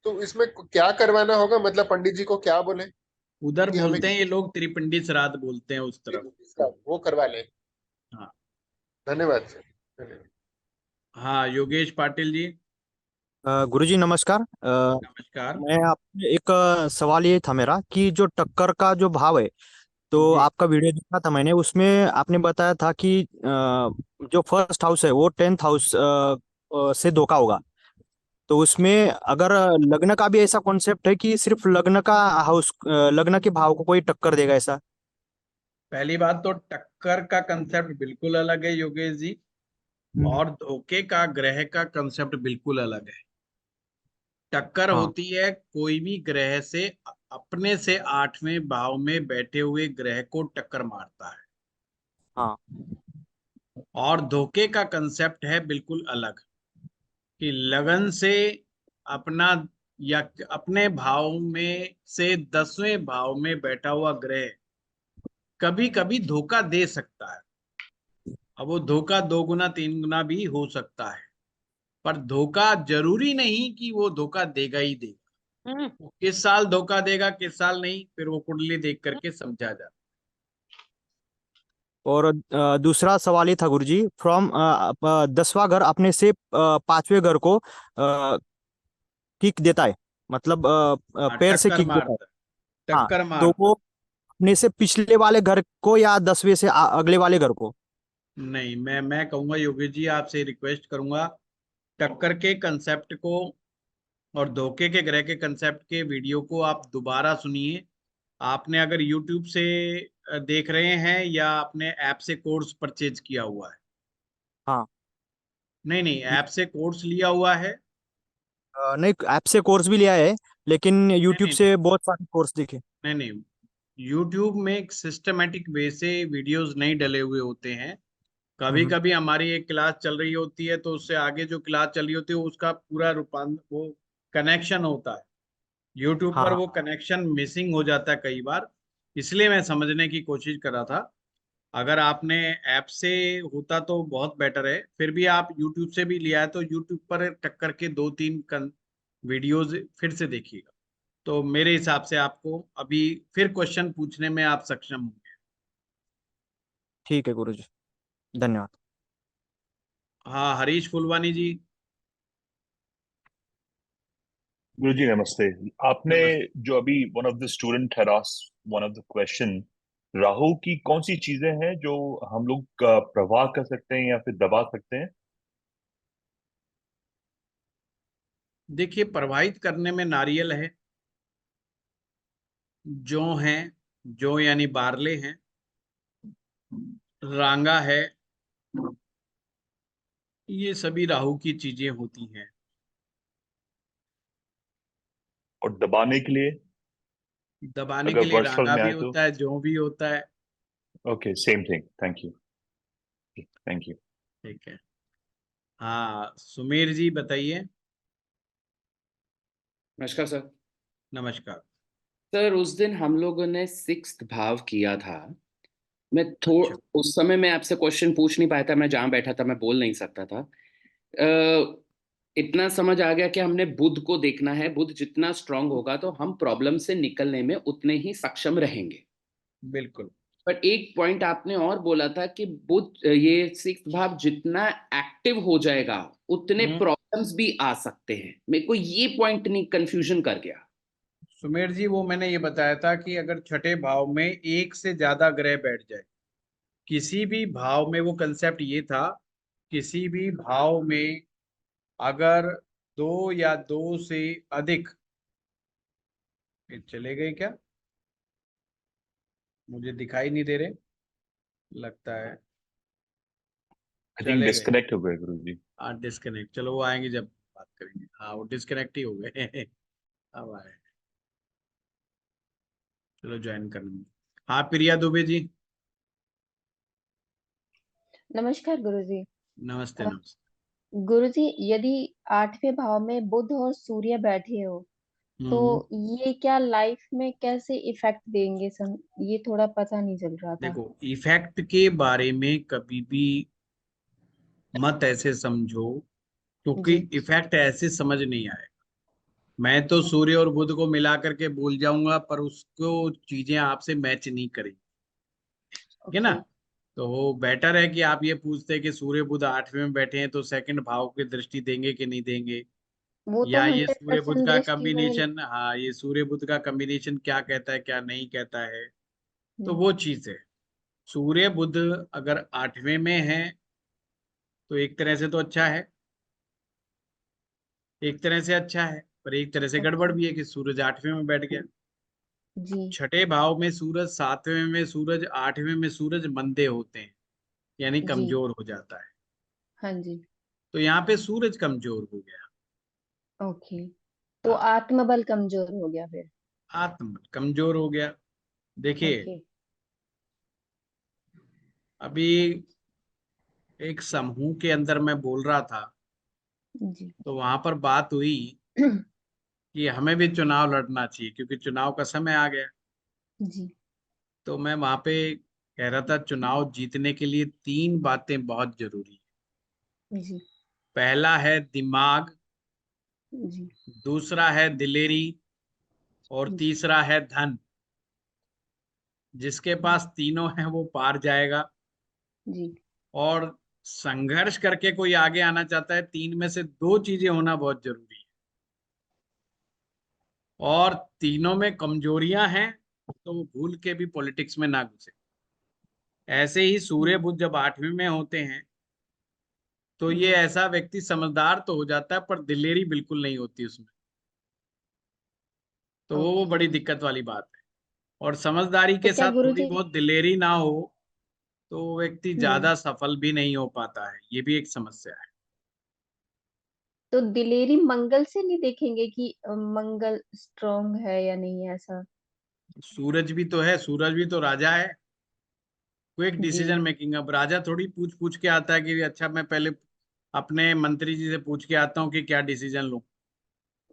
क्या करवाना होगा, मतलब पंडित जी को क्या बोले उधर कि हमें बोलते हैं ये लोग त्रिपिंडी श्राद्ध बोलते हैं उस तरफ। इसका वो करवा लें? हाँ धन्यवाद सर, धन्यवाद। हाँ, योगेश पाटिल जी, गुरुजी नमस्कार। नमस्कार। मैं आप एक सवाल ये था मेरा कि जो टक्कर का जो भाव है, तो जी आपका वीडियो देखा था मैंने, उसमें आपने बताया था कि जो फर्स्ट हाउस है वो 10th हाउस से धोखा होगा। तो उसमें अगर लग्न का भी ऐसा कॉन्सेप्ट है कि सिर्फ लग्न का हाउस, लग्न के भाव को कोई टक्कर देगा ऐसा? पहली बात तो टक्कर का कंसेप्ट बिल्कुल अलग है योगेश जी, हम्म। और धोखे का ग्रह का कंसेप्ट बिल्कुल अलग है। टक्कर हाँ होती है कोई भी ग्रह से अपने से 8वें भाव में बैठे हुए ग्रह को टक्कर मारता है, हाँ और धोखे का कंसेप्ट है बिल्कुल अलग, कि लगन से अपना, या अपने भाव में से 10वें भाव में बैठा हुआ ग्रह कभी कभी धोखा दे सकता है। अब वो धोखा 2 गुना 3 गुना भी हो सकता है, पर धोखा जरूरी नहीं कि वो धोखा देगा ही देगा। वो किस साल धोखा देगा किस साल नहीं, फिर वो कुंडली देख करके समझा जाता। और दूसरा सवाल ये था गुरुजी, फ्रॉम 10वां घर अपने से 5वें घर को किक देता है, मतलब हाँ, पैर से टक्कर किक देता है। मारता, हाँ, टक्कर तो मारता। वो अपने से पिछले वाले घर को या 10वें से अगले वाले घर को? नहीं, मैं कहूंगा योगी जी, आपसे रिक्वेस्ट करूंगा, टक्कर के कंसेप्ट को और धोखे के ग्रह के कंसेप्ट के वीडियो को आप दोबारा सुनिए। आपने अगर YouTube से देख रहे हैं, या आपने ऐप से कोर्स परचेज किया हुआ है? हाँ। नहीं नहीं, ऐप से कोर्स लिया हुआ है? नहीं, ऐप से कोर्स भी लिया है, लेकिन नहीं यूट्यूब नहीं से बहुत सारे कोर्स देखे। नहीं नहीं, YouTube में एक सिस्टमेटिक वे से वीडियोस नहीं डले हुए होते हैं। कभी हम्म। कभी हमारी एक क्लास चल रही होती है, तो उससे आगे जो क्लास चल रही होती है उसका पूरा रूपांतर, वो कनेक्शन होता है, यूट्यूब हाँ पर हाँ। वो कनेक्शन मिसिंग हो जाता है कई बार। इसलिए मैं समझने की कोशिश कर रहा था। अगर आपने ऐप से होता तो बहुत बेटर है, फिर भी आप यूट्यूब से भी लिया है तो यूट्यूब पर टक्कर के 2-3 वीडियोज फिर से देखिएगा, तो मेरे हिसाब से आपको अभी फिर क्वेश्चन पूछने में आप सक्षम होंगे। ठीक है गुरुजी, धन्यवाद। हाँ, हरीश फुलवानी जी। गुरु जी नमस्ते। आपने नमस्ते। जो अभी one of the student had asked one of the question, Rahu की कौन सी चीजें हैं जो हम लोग प्रवाह कर सकते हैं या फिर दबा सकते हैं? देखिए, प्रभावित करने में नारियल है, जौ है, जौ यानी बारले हैं, रांगा है, ये सभी राहु की चीजें होती हैं। और दबाने के लिए दबाने अगर के लिए वर्षफल रांगा में भी आए तो? होता है, जौ भी होता है। Okay, same thing. Thank you. Thank you. ठीक है। हाँ, सुमेर जी बताइए। नमस्कार सर। नमस्कार। सर उस दिन हम लोगों ने सिक्स्थ भाव किया था। मैं अच्छा। उस समय मैं आपसे क्वेश्चन पूछ नहीं पाया था, मैं जहाँ बैठा था मैं बोल नहीं सकता था। इतना समझ आ गया कि हमने बुध को देखना है, बुध जितना स्ट्रांग होगा तो हम प्रॉब्लम से निकलने में उतने ही सक्षम रहेंगे। बिल्कुल। पर एक पॉइंट आपने और बोला था कि बुध ये सिक्स्थ भाव जितना एक्टिव हो जाएगा उतने प्रॉब्लम्स भी आ सकते हैं। मेरे को ये पॉइंट नहीं, कंफ्यूजन कर गया। सुमेर जी, वो मैंने ये बताया था कि अगर छठे भाव में एक से ज्यादा ग्रह बैठ जाए, किसी भी भाव में, वो कंसेप्ट ये था, किसी भी भाव में अगर दो या दो से अधिक, ये चले गए क्या? मुझे दिखाई नहीं दे रहे, लगता है आई थिंक चले गए। डिस्कनेक्ट हो गए गुरु जी। हाँ, डिस्कनेक्ट। चलो, वो आएंगे जब बात करेंगे। हाँ, वो डिस्कनेक्ट ही हो गए। अब आए। चलो, ज्वाइन करना। हाँ, प्रिया दुबे जी। नमस्कार गुरुजी। नमस्ते। अ, नमस्ते। गुरुजी, यदि 8वें भाव में बुध और सूर्य बैठे हो तो हम्म। ये क्या लाइफ में कैसे इफेक्ट देंगे ये थोड़ा पता नहीं चल रहा था। देखो, इफेक्ट के बारे में कभी भी मत ऐसे समझो, क्योंकि जी। इफेक्ट ऐसे समझ नहीं आएगा। मैं तो सूर्य और बुध को मिला करके भूल जाऊंगा, पर उसको चीजें आपसे मैच नहीं करेंगी। ठीक है ना? ओके। तो वो बेटर है कि आप ये पूछते हैं कि सूर्य बुध 8वें में बैठे हैं तो सेकंड भाव की दृष्टि देंगे कि नहीं देंगे, वो तो या ये सूर्य बुध 100% का दृष्टि में। कॉम्बिनेशन, हाँ, ये सूर्य बुध का कॉम्बिनेशन क्या कहता है, क्या नहीं कहता है। तो हम्म, वो चीज है। सूर्य बुध अगर 8वें में है तो एक तरह से तो अच्छा है, एक तरह से अच्छा है, पर एक तरह से गड़बड़ अच्छा। भी है कि सूरज 8वें में बैठ गया। जी। छठे भाव में सूरज, 7वें में सूरज, 8वें में सूरज मंदे होते हैं, यानी जी। कमजोर हो जाता है। हाँ जी। तो यहाँ पे सूरज कमजोर हो गया। ओके। तो हाँ, आत्मबल कमजोर हो गया फिर। आत्म कमजोर हो गया। देखिए, ओके। अभी एक समूह के अंदर मैं बोल रहा था, जी। तो वहां पर बात हुई कि हमें भी चुनाव लड़ना चाहिए क्योंकि चुनाव का समय आ गया। जी। तो मैं वहां पे कह रहा था, चुनाव जीतने के लिए तीन बातें बहुत जरूरी है। जी। पहला है दिमाग, जी। दूसरा है दिलेरी, और जी। तीसरा है धन। जिसके पास तीनों है वो पार जाएगा। जी। और संघर्ष करके कोई आगे आना चाहता है, तीन में से दो चीजें होना बहुत जरूरी है, और तीनों में कमजोरियां हैं, तो वो भूल के भी पॉलिटिक्स में ना घुसे। ऐसे ही सूर्य बुध जब 8वें में होते हैं तो ये जी। ऐसा व्यक्ति समझदार तो हो जाता है, पर दिलेरी बिल्कुल नहीं होती उसमें। तो वो ओके। बड़ी दिक्कत वाली बात है। और समझदारी तो के क्या साथ थोड़ी गुरुजी। बहुत दिलेरी ना हो तो वो व्यक्ति हम्म। ज्यादा सफल भी नहीं हो पाता है, ये भी एक समस्या है। तो दिलेरी मंगल से नहीं देखेंगे कि मंगल स्ट्रांग है या नहीं, ऐसा। सूरज भी तो है, सूरज भी तो राजा है। क्विक जी। Decision making. अब राजा थोड़ी पूछ पूछ के आता है कि अच्छा, मैं पहले अपने मंत्री जी से पूछ के आता हूँ कि क्या डिसीजन लूं।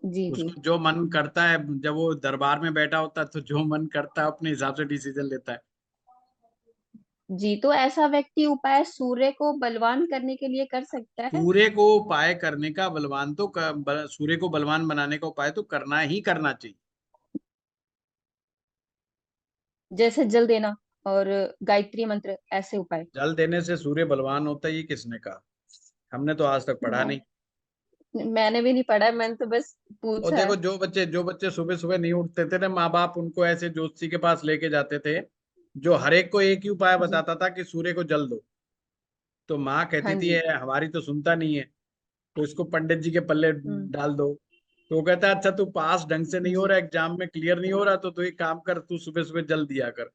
जी। जी। उसको जो मन करता है, जब वो दरबार में बैठा होता है तो जो मन करता है अपने हिसाब से डिसीजन लेता है। जी। तो ऐसा व्यक्ति उपाय सूर्य को बलवान करने के लिए कर सकता है। सूर्य को उपाय करने का बलवान तो सूर्य को बलवान बनाने का उपाय तो करना ही करना चाहिए। जैसे जल देना और गायत्री मंत्र, ऐसे उपाय। जल देने से सूर्य बलवान होता है, ये किसने कहा? हमने तो आज तक पढ़ा नहीं। मैंने भी नहीं पढ़ा, मैंने तो बस और पूछा देखो, है। जो बच्चे सुबह सुबह नहीं उठते थे ना, माँ बाप उनको ऐसे ज्योतिषी के पास लेके जाते थे, जो हर एक को एक ही उपाय जी। बताता था कि सूर्य को जल दो। तो माँ कहती हाँ थी जी। हमारी तो सुनता नहीं है, तो इसको पंडित जी के पल्ले डाल दो। तो वो कहता है अच्छा तू पास ढंग से नहीं हो जी। रहा, एग्जाम में क्लियर नहीं हो रहा, तो तू एक काम कर, तू सुबह सुबह जल दिया कर।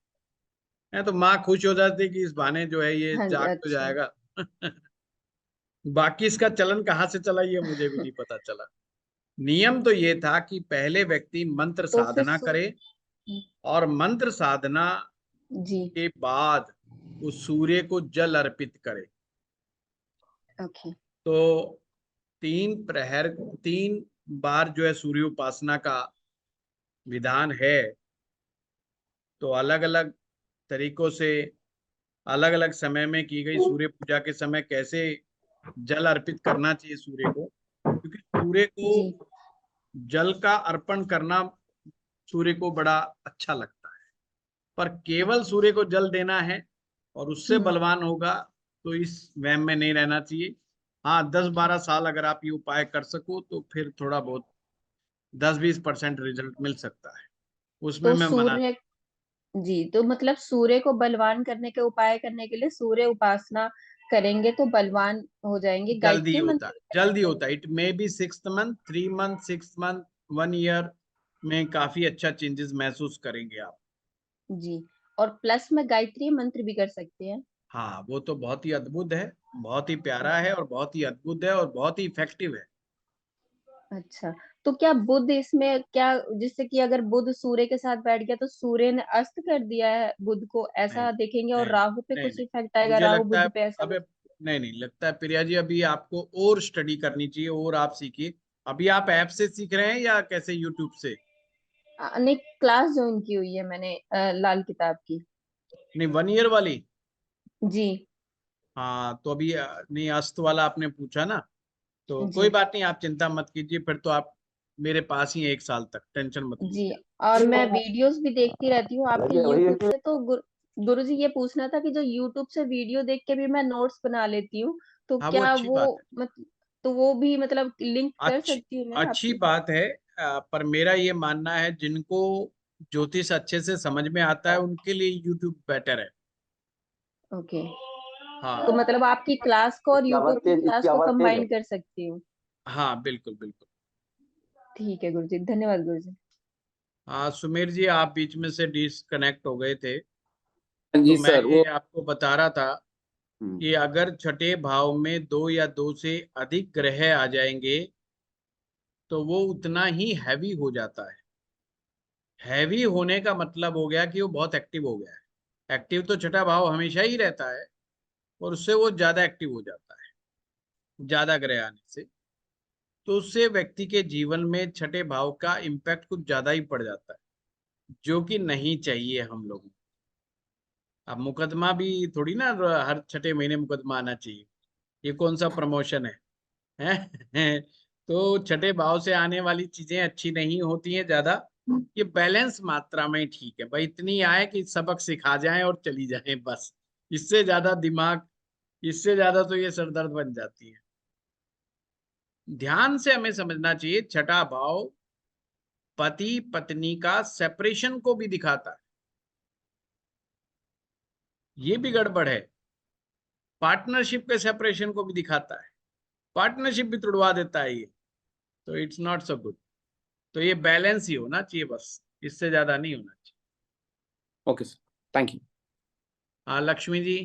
है तो माँ खुश हो जाती कि इस बहाने जो है ये हाँ जी। जाग तो अच्छा। जाएगा। बाकी इसका चलन कहाँ से चला ये मुझे भी नहीं पता चला। नियम तो ये था कि पहले व्यक्ति मंत्र तो फिर साधना करे, और मंत्र साधना जी। के बाद उस सूर्य को जल अर्पित करे। ओके। तो 3 बार जो है सूर्य उपासना का विधान है। तो अलग अलग तरीकों से अलग अलग समय में की गई सूर्य पूजा के समय कैसे जल अर्पित करना चाहिए सूर्य को, क्योंकि सूर्य जी। को जल का अर्पण करना सूर्य को बड़ा अच्छा लगता है। पर केवल सूर्य को जल देना है और उससे बलवान होगा, तो इस वहम में नहीं रहना चाहिए। हाँ, 10-12 साल अगर आप ये उपाय कर सको तो फिर थोड़ा बहुत 10-20% रिजल्ट मिल सकता है, उसमें तो मैं मना। सूर्य जी, तो मतलब सूर्य को बलवान करने के उपाय करने के लिए सूर्य उपासना करेंगे तो बलवान हो जाएंगे। जल्दी गायत्री होता मंत्र है, भी कर जल्दी सकते होता है। It may be 6th month, 3 month, 6 month, 1 year में काफी अच्छा चेंजेस महसूस करेंगे आप। हैं जी। और प्लस में गायत्री मंत्र भी कर सकते हैं। हाँ, वो तो बहुत ही अद्भुत है, बहुत ही प्यारा है, और बहुत ही अद्भुत है, और बहुत ही इफेक्टिव है। अच्छा, तो क्या बुध इसमें क्या, जिससे कि अगर बुध सूर्य के साथ बैठ गया तो सूर्य ने अस्त कर दिया है बुध को, नहीं ऐसा देखेंगे? और नहीं राहु पे नहीं कुछ नहीं, इफेक्ट आएगा मुझे राहु लगता है बुध पे, ऐसा अबे, कुछ? नहीं नहीं लगता है प्रिया जी, अभी आपको और स्टडी करनी चाहिए, और आप सीखिए। अभी आप ऐप से सीख रहे हैं या कैसे, यूट्यूब से? नहीं, क्लास ज्वाइन की हुई है मैंने लाल किताब की। नहीं, 1 ईयर वाली? जी। हाँ, तो अभी नहीं, अस्त वाला आपने पूछा ना, तो कोई जी। बात नहीं, आप चिंता मत कीजिए, फिर तो आप मेरे पास ही 1 साल तक, टेंशन मत जी। लीजिए। और मैं वीडियोस भी देखती रहती हूँ आपके यूट्यूब से, तो गुरु जी ये पूछना था कि जो यूट्यूब से वीडियो देख के भी मैं नोट्स बना लेती हूँ, तो हाँ, वो क्या अच्छी वो बात है, तो वो भी मतलब लिंक कर अच्छी सकती हूँ मैं अच्छी आपसे? बात है। पर मेरा ये मानना है, जिनको ज्योतिष अच्छे से समझ में आता है उनके लिए यूट्यूब बेटर है। ओके। तो हाँ मतलब आपकी क्लास को और यूट्यूब की क्लास को कंबाइन कर सकती हूँ? हाँ, बिल्कुल बिल्कुल। ठीक है गुरु जी, धन्यवाद गुरु जी। हाँ सुमेर जी, आप बीच में से डिस्कनेक्ट हो गए थे। हाँ तो जी मैं सर, ये वो आपको बता रहा था कि अगर छठे भाव में 2 या 2 से अधिक ग्रह आ जाएंगे तो वो उतना ही हैवी हो जाता है। हैवी होने का मतलब हो गया कि वो बहुत एक्टिव हो गया है। एक्टिव तो छठा भाव हमेशा ही रहता है, और उससे वो ज्यादा एक्टिव हो जाता है, ज्यादा ग्रह आने से। तो उससे व्यक्ति के जीवन में छठे भाव का इम्पैक्ट कुछ ज्यादा ही पड़ जाता है, जो कि नहीं चाहिए हम लोगों को। अब मुकदमा भी थोड़ी ना हर छठे महीने मुकदमा आना चाहिए, ये कौन सा प्रमोशन हैं? तो छठे भाव से आने वाली चीजें अच्छी नहीं होती हैं ज्यादा। ये बैलेंस मात्रा में ठीक है भाई, इतनी आए कि सबक सिखा जाएं और चली जाएं बस। इससे ज्यादा दिमाग, इससे ज्यादा तो ये सरदर्द बन जाती है। ध्यान से हमें समझना चाहिए, छठा भाव पति पत्नी का सेपरेशन को भी दिखाता है, ये भी गड़बड़ है। पार्टनरशिप के सेपरेशन को भी दिखाता है, पार्टनरशिप भी तुड़वा देता है ये। तो इट्स नॉट सो गुड। तो ये बैलेंस ही होना चाहिए बस, इससे ज्यादा नहीं होना चाहिए। Okay sir, thank you. हाँ लक्ष्मी जी।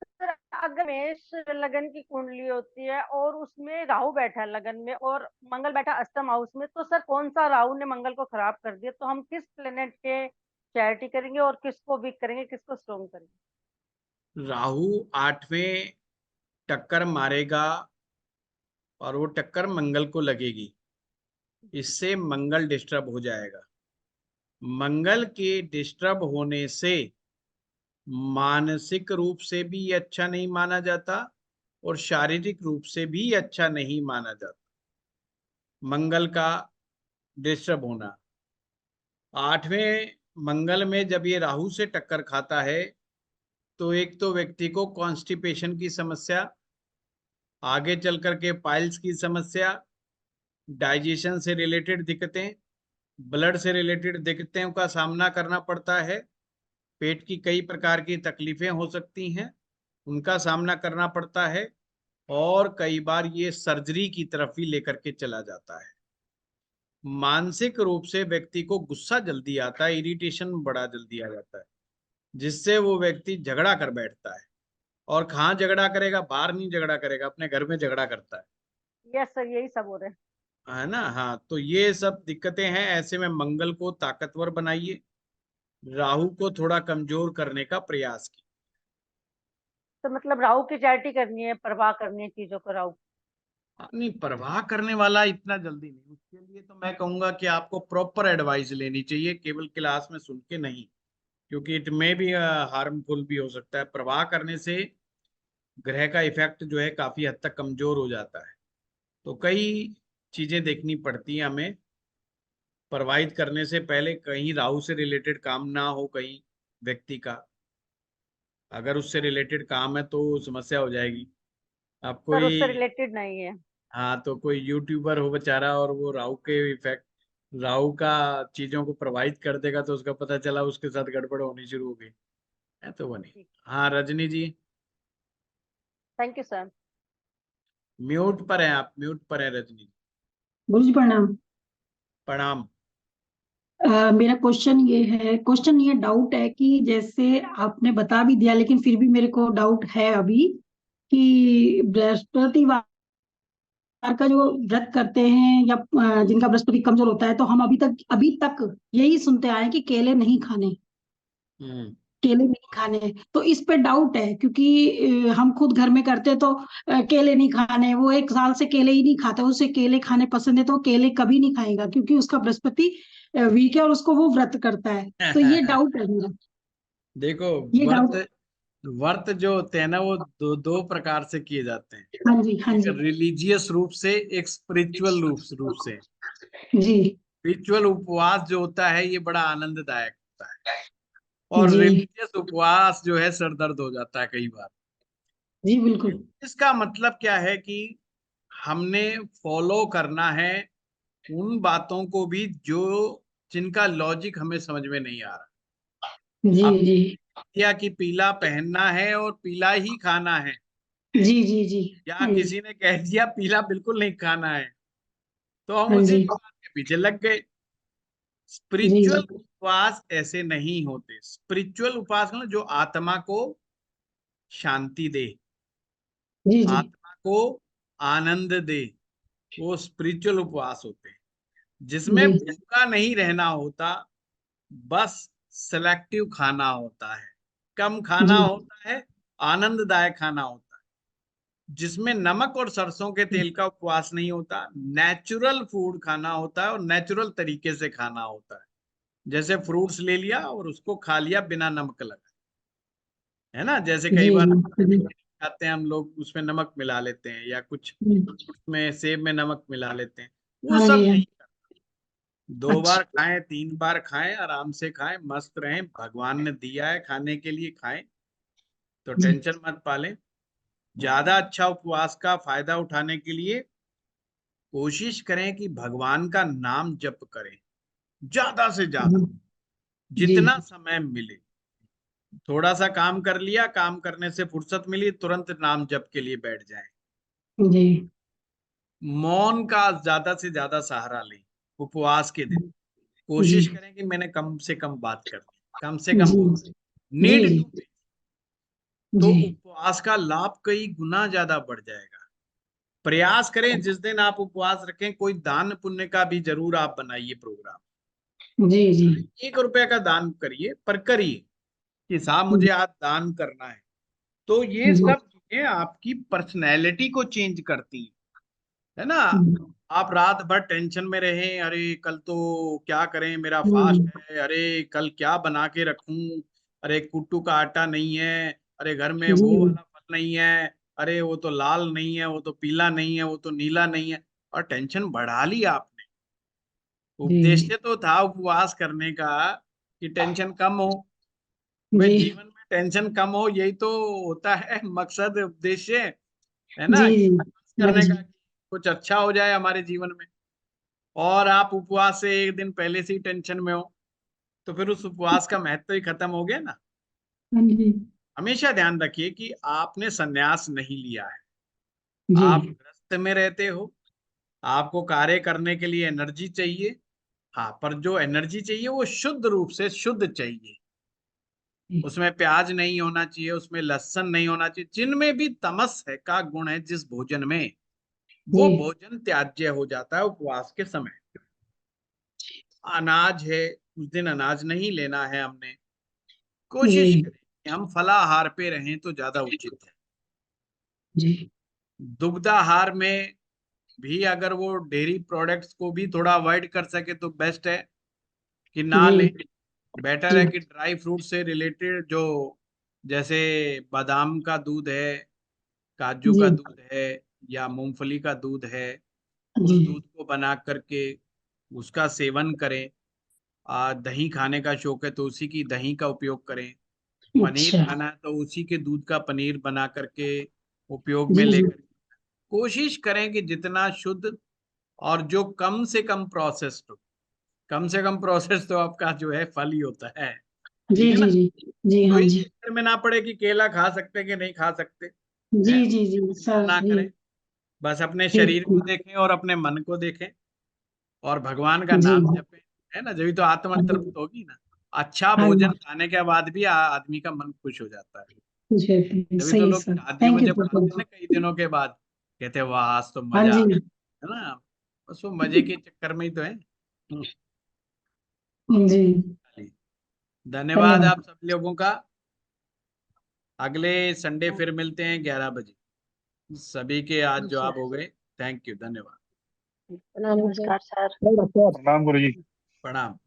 सर, अगर मेष लगन की कुंडली होती है और उसमें राहु बैठा है लगन में और मंगल बैठा अष्टम हाउस में, तो सर कौन सा राहु ने मंगल को खराब कर दिया? तो हम किस प्लेनेट के चैरिटी करेंगे और किसको वीक करेंगे, किसको स्ट्रॉन्ग करेंगे? राहु 8वें टक्कर मारेगा, और वो टक्कर मंगल को लगेगी, इससे मंगल डिस्टर्ब हो जाएगा। मंगल के डिस्टर्ब होने से मानसिक रूप से भी ये अच्छा नहीं माना जाता, और शारीरिक रूप से भी अच्छा नहीं माना जाता मंगल का डिस्टर्ब होना। 8वें मंगल में जब ये राहु से टक्कर खाता है, तो एक तो व्यक्ति को कॉन्स्टिपेशन की समस्या, आगे चल करके पाइल्स की समस्या, डाइजेशन से रिलेटेड दिक्कतें, ब्लड से रिलेटेड दिक्कतों का सामना करना पड़ता है। पेट की कई प्रकार की तकलीफें हो सकती हैं, उनका सामना करना पड़ता है, और कई बार ये सर्जरी की तरफ ही लेकर के चला जाता है। मानसिक रूप से व्यक्ति को गुस्सा जल्दी आता है, इरिटेशन बड़ा जल्दी आ जाता है, जिससे वो व्यक्ति झगड़ा कर बैठता है। और कहाँ झगड़ा करेगा? बाहर नहीं झगड़ा करेगा, अपने घर में झगड़ा करता है। यस सर, यही सब हो रहे हैं। है ना? हाँ, तो ये सब दिक्कतें हैं। ऐसे में मंगल को ताकतवर बनाइए, राहु को थोड़ा कमजोर करने का प्रयास कीजिए। तो मतलब राहु की चैरिटी करनी है, परवाह करनी है चीजों को राहु। नहीं, परवाह करने वाला इतना जल्दी नहीं। उसके लिए तो मैं कहूंगा कि आपको प्रॉपर एडवाइस लेनी चाहिए, केवल क्लास में सुन के नहीं, क्योंकि इट में भी हार्मफुल भी हो सकता है। प्रवाह करने से ग्रह का इफेक्ट जो है काफी हद तक कमजोर हो जाता है। तो कई चीजें देखनी पड़ती हैं हमें प्रवाहित करने से पहले। कहीं राहु से रिलेटेड काम ना हो, कहीं व्यक्ति का अगर उससे रिलेटेड काम है तो समस्या हो जाएगी। अब सर उससे कोई, रिलेटेड नहीं है। हाँ, तो कोई यूट्यूबर हो बेचारा और वो राहु के इफेक्ट, राहु का चीजों को प्रभावित कर देगा, तो उसका पता चला उसके साथ गड़बड़ होनी शुरू हो गई है, तो वो नहीं। हाँ रजनी जी, थैंक यू सर। म्यूट पर हैं आप, म्यूट पर हैं रजनी जी। गुरु जी प्रणाम। प्रणाम। मेरा क्वेश्चन ये डाउट है कि जैसे आपने बता भी दिया, लेकिन फिर भी मेरे को डाउट है अभी कि बृहस्पतिवार का जो व्रत करते हैं या जिनका बृहस्पति कमजोर होता है, तो हम अभी तक यही सुनते आए हैं कि केले नहीं खाने, केले नहीं खाने। तो इस पे डाउट है, क्योंकि हम खुद घर में करते तो केले नहीं खाने, वो 1 साल से केले ही नहीं खाता, उसे केले खाने पसंद है तो वो केले कभी नहीं खाएगा, क्योंकि उसका बृहस्पति वीक है और उसको वो व्रत करता है। तो ये डाउट है मेरा, देखो, ये डाउट। व्रत व्रत जो होते हैं ना, वो दो प्रकार से किए जाते हैं। हाँ जी, हाँ एक जी रिलीजियस रूप से, एक स्पिरिचुअल रूप से। जी स्पिरिचुअल उपवास जो होता है ये बड़ा आनंददायक होता है, और जी रिलीजियस उपवास जो है सर दर्द हो जाता है कई बार। जी बिल्कुल। इसका मतलब क्या है कि हमने फॉलो करना है उन बातों को भी जो जिनका लॉजिक हमें समझ में नहीं आ रहा। जी अब जी क्या कि पीला पहनना है और पीला ही खाना है, जी जी जी या हाँ जी, किसी ने कह दिया पीला बिल्कुल नहीं खाना है, तो हम हाँ उसी जी बात के पीछे लग गए। जी स्पिरिचुअल जी उपवास ऐसे नहीं होते। स्पिरिचुअल उपवास ना जो आत्मा को शांति दे, जी जी आत्मा को आनंद दे, वो स्पिरिचुअल उपवास होते हैं, जिसमें जी भूखा नहीं रहना होता, बस सेलेक्टिव खाना होता है, कम खाना जी होता है, आनंददायक खाना होता है, जिसमें नमक और सरसों के तेल का उपवास नहीं होता। नेचुरल फूड खाना होता है और नेचुरल तरीके से खाना होता है। जैसे फ्रूट्स ले लिया और उसको खा लिया बिना नमक लगाए, है ना? जैसे कई जी बार जी खाते हैं हम लोग, उसमें नमक मिला लेते हैं, या कुछ जी फ्रूट्स में, सेब में नमक मिला लेते हैं। वो हाँ सब जी, हाँ नहीं। जी। 2 बार अच्छा। खाएं, 3 बार खाएं, आराम से खाएं, मस्त रहें। भगवान ने दिया है खाने के लिए, खाएं, तो जी टेंशन मत पालें। ज्यादा अच्छा उपवास का फायदा उठाने के लिए कोशिश करें कि भगवान का नाम जप करें, ज्यादा से ज्यादा, जी जितना समय मिले। थोड़ा सा काम कर लिया, काम करने से फुर्सत मिली, तुरंत नाम जप के लिए बैठ जाएं। जी मौन का ज्यादा से ज्यादा सहारा लें उपवास के दिन। जी कोशिश करें कि मैंने कम से कम बात कर ली, कम से जी कम जी बोल, जी नीड टू, तो जी उपवास का लाभ कई गुना ज्यादा बढ़ जाएगा। प्रयास करें जिस दिन आप उपवास रखें, कोई दान पुण्य का भी जरूर आप बनाइए प्रोग्राम। जी जी 1 रुपए का दान करिए, पर करिए कि साहब मुझे आज दान करना है। तो ये जी सब चीजें आपकी पर्सनैलिटी को चेंज करती हैं, है ना? आप रात भर टेंशन में रहें, अरे कल तो क्या करें, मेरा फास्ट है, अरे कल क्या बना के रखूं, अरे कुट्टू का आटा नहीं है, अरे घर में जी वो वाला फल नहीं है, अरे वो तो लाल नहीं है, वो तो पीला नहीं है, वो तो नीला नहीं है, और टेंशन बढ़ा ली आपने। जी उद्देश्य तो था उपवास करने का कि टेंशन कम हो। भाई जी जीवन में टेंशन कम हो, यही तो होता है मकसद, उद्देश्य। है ना, जी जी करने जी का कि कुछ अच्छा हो जाए हमारे जीवन में, और आप उपवास से एक दिन पहले से ही टेंशन में हो, तो फिर उस उपवास का महत्व ही खत्म हो गया ना। हाँ जी हमेशा ध्यान रखिए कि आपने संन्यास नहीं लिया है, जी आप गृहस्थ में रहते हो, आपको कार्य करने के लिए एनर्जी चाहिए। हाँ, पर जो एनर्जी चाहिए वो शुद्ध रूप से शुद्ध चाहिए, उसमें प्याज नहीं होना चाहिए, उसमें लहसुन नहीं होना चाहिए। जिनमें भी तमस है का गुण है जिस भोजन में, वो जी भोजन त्याज्य हो जाता है उपवास के समय। अनाज है, उस दिन अनाज नहीं लेना है हमने। कोशिश जी करें कि हम फलाहार पे रहें तो ज्यादा उचित है। जी दुग्धाहार में भी अगर वो डेयरी प्रोडक्ट्स को भी थोड़ा अवॉइड कर सके तो बेस्ट है कि ना जी लें। बेटर जी है कि ड्राई फ्रूट से रिलेटेड जो, जैसे बादाम का दूध है, काजू जी का दूध है, या मूंगफली का दूध है, उस जी दूध को बना करके उसका सेवन करें। दही खाने का शौक है तो उसी की दही का उपयोग करें। पनीर अच्छा खाना है तो उसी के दूध का पनीर बना करके उपयोग में जी जी लेकर कोशिश करें कि जितना शुद्ध और जो कम से कम प्रोसेस्ड हो। कम से कम प्रोसेस तो आपका जो है फल ही होता है, ठीक जी है ना। जी जी जी तो हाँ इस जी चक्कर में ना पड़े कि केला खा सकते कि नहीं खा सकते, जी है, जी जी चिंता सर ना जी करें। बस अपने ठीक शरीर को देखें और अपने मन को देखें और भगवान का जी नाम जपें, है ना, जब तो आत्मा तृप्त होगी ना। अच्छा हाँ भोजन जी खाने के बाद भी आदमी का मन खुश हो जाता है। जी तभी तो सही है लोग सर, शादियों में थैंक यू जब सर। जाते हैं ना कई दिनों के बाद, कहते हैं वाह आज तो हाँ मजा आ जी गया, है ना। बस वो मजे के चक्कर में ही तो है। जी धन्यवाद धन्यवाद। आप सब लोगों का। अगले संडे फिर मिलते हैं 11 बजे। सभी के आज जवाब हो गए। थैंक यू, धन्यवाद, नमस्कार सर। प्रणाम गुरु जी। प्रणाम।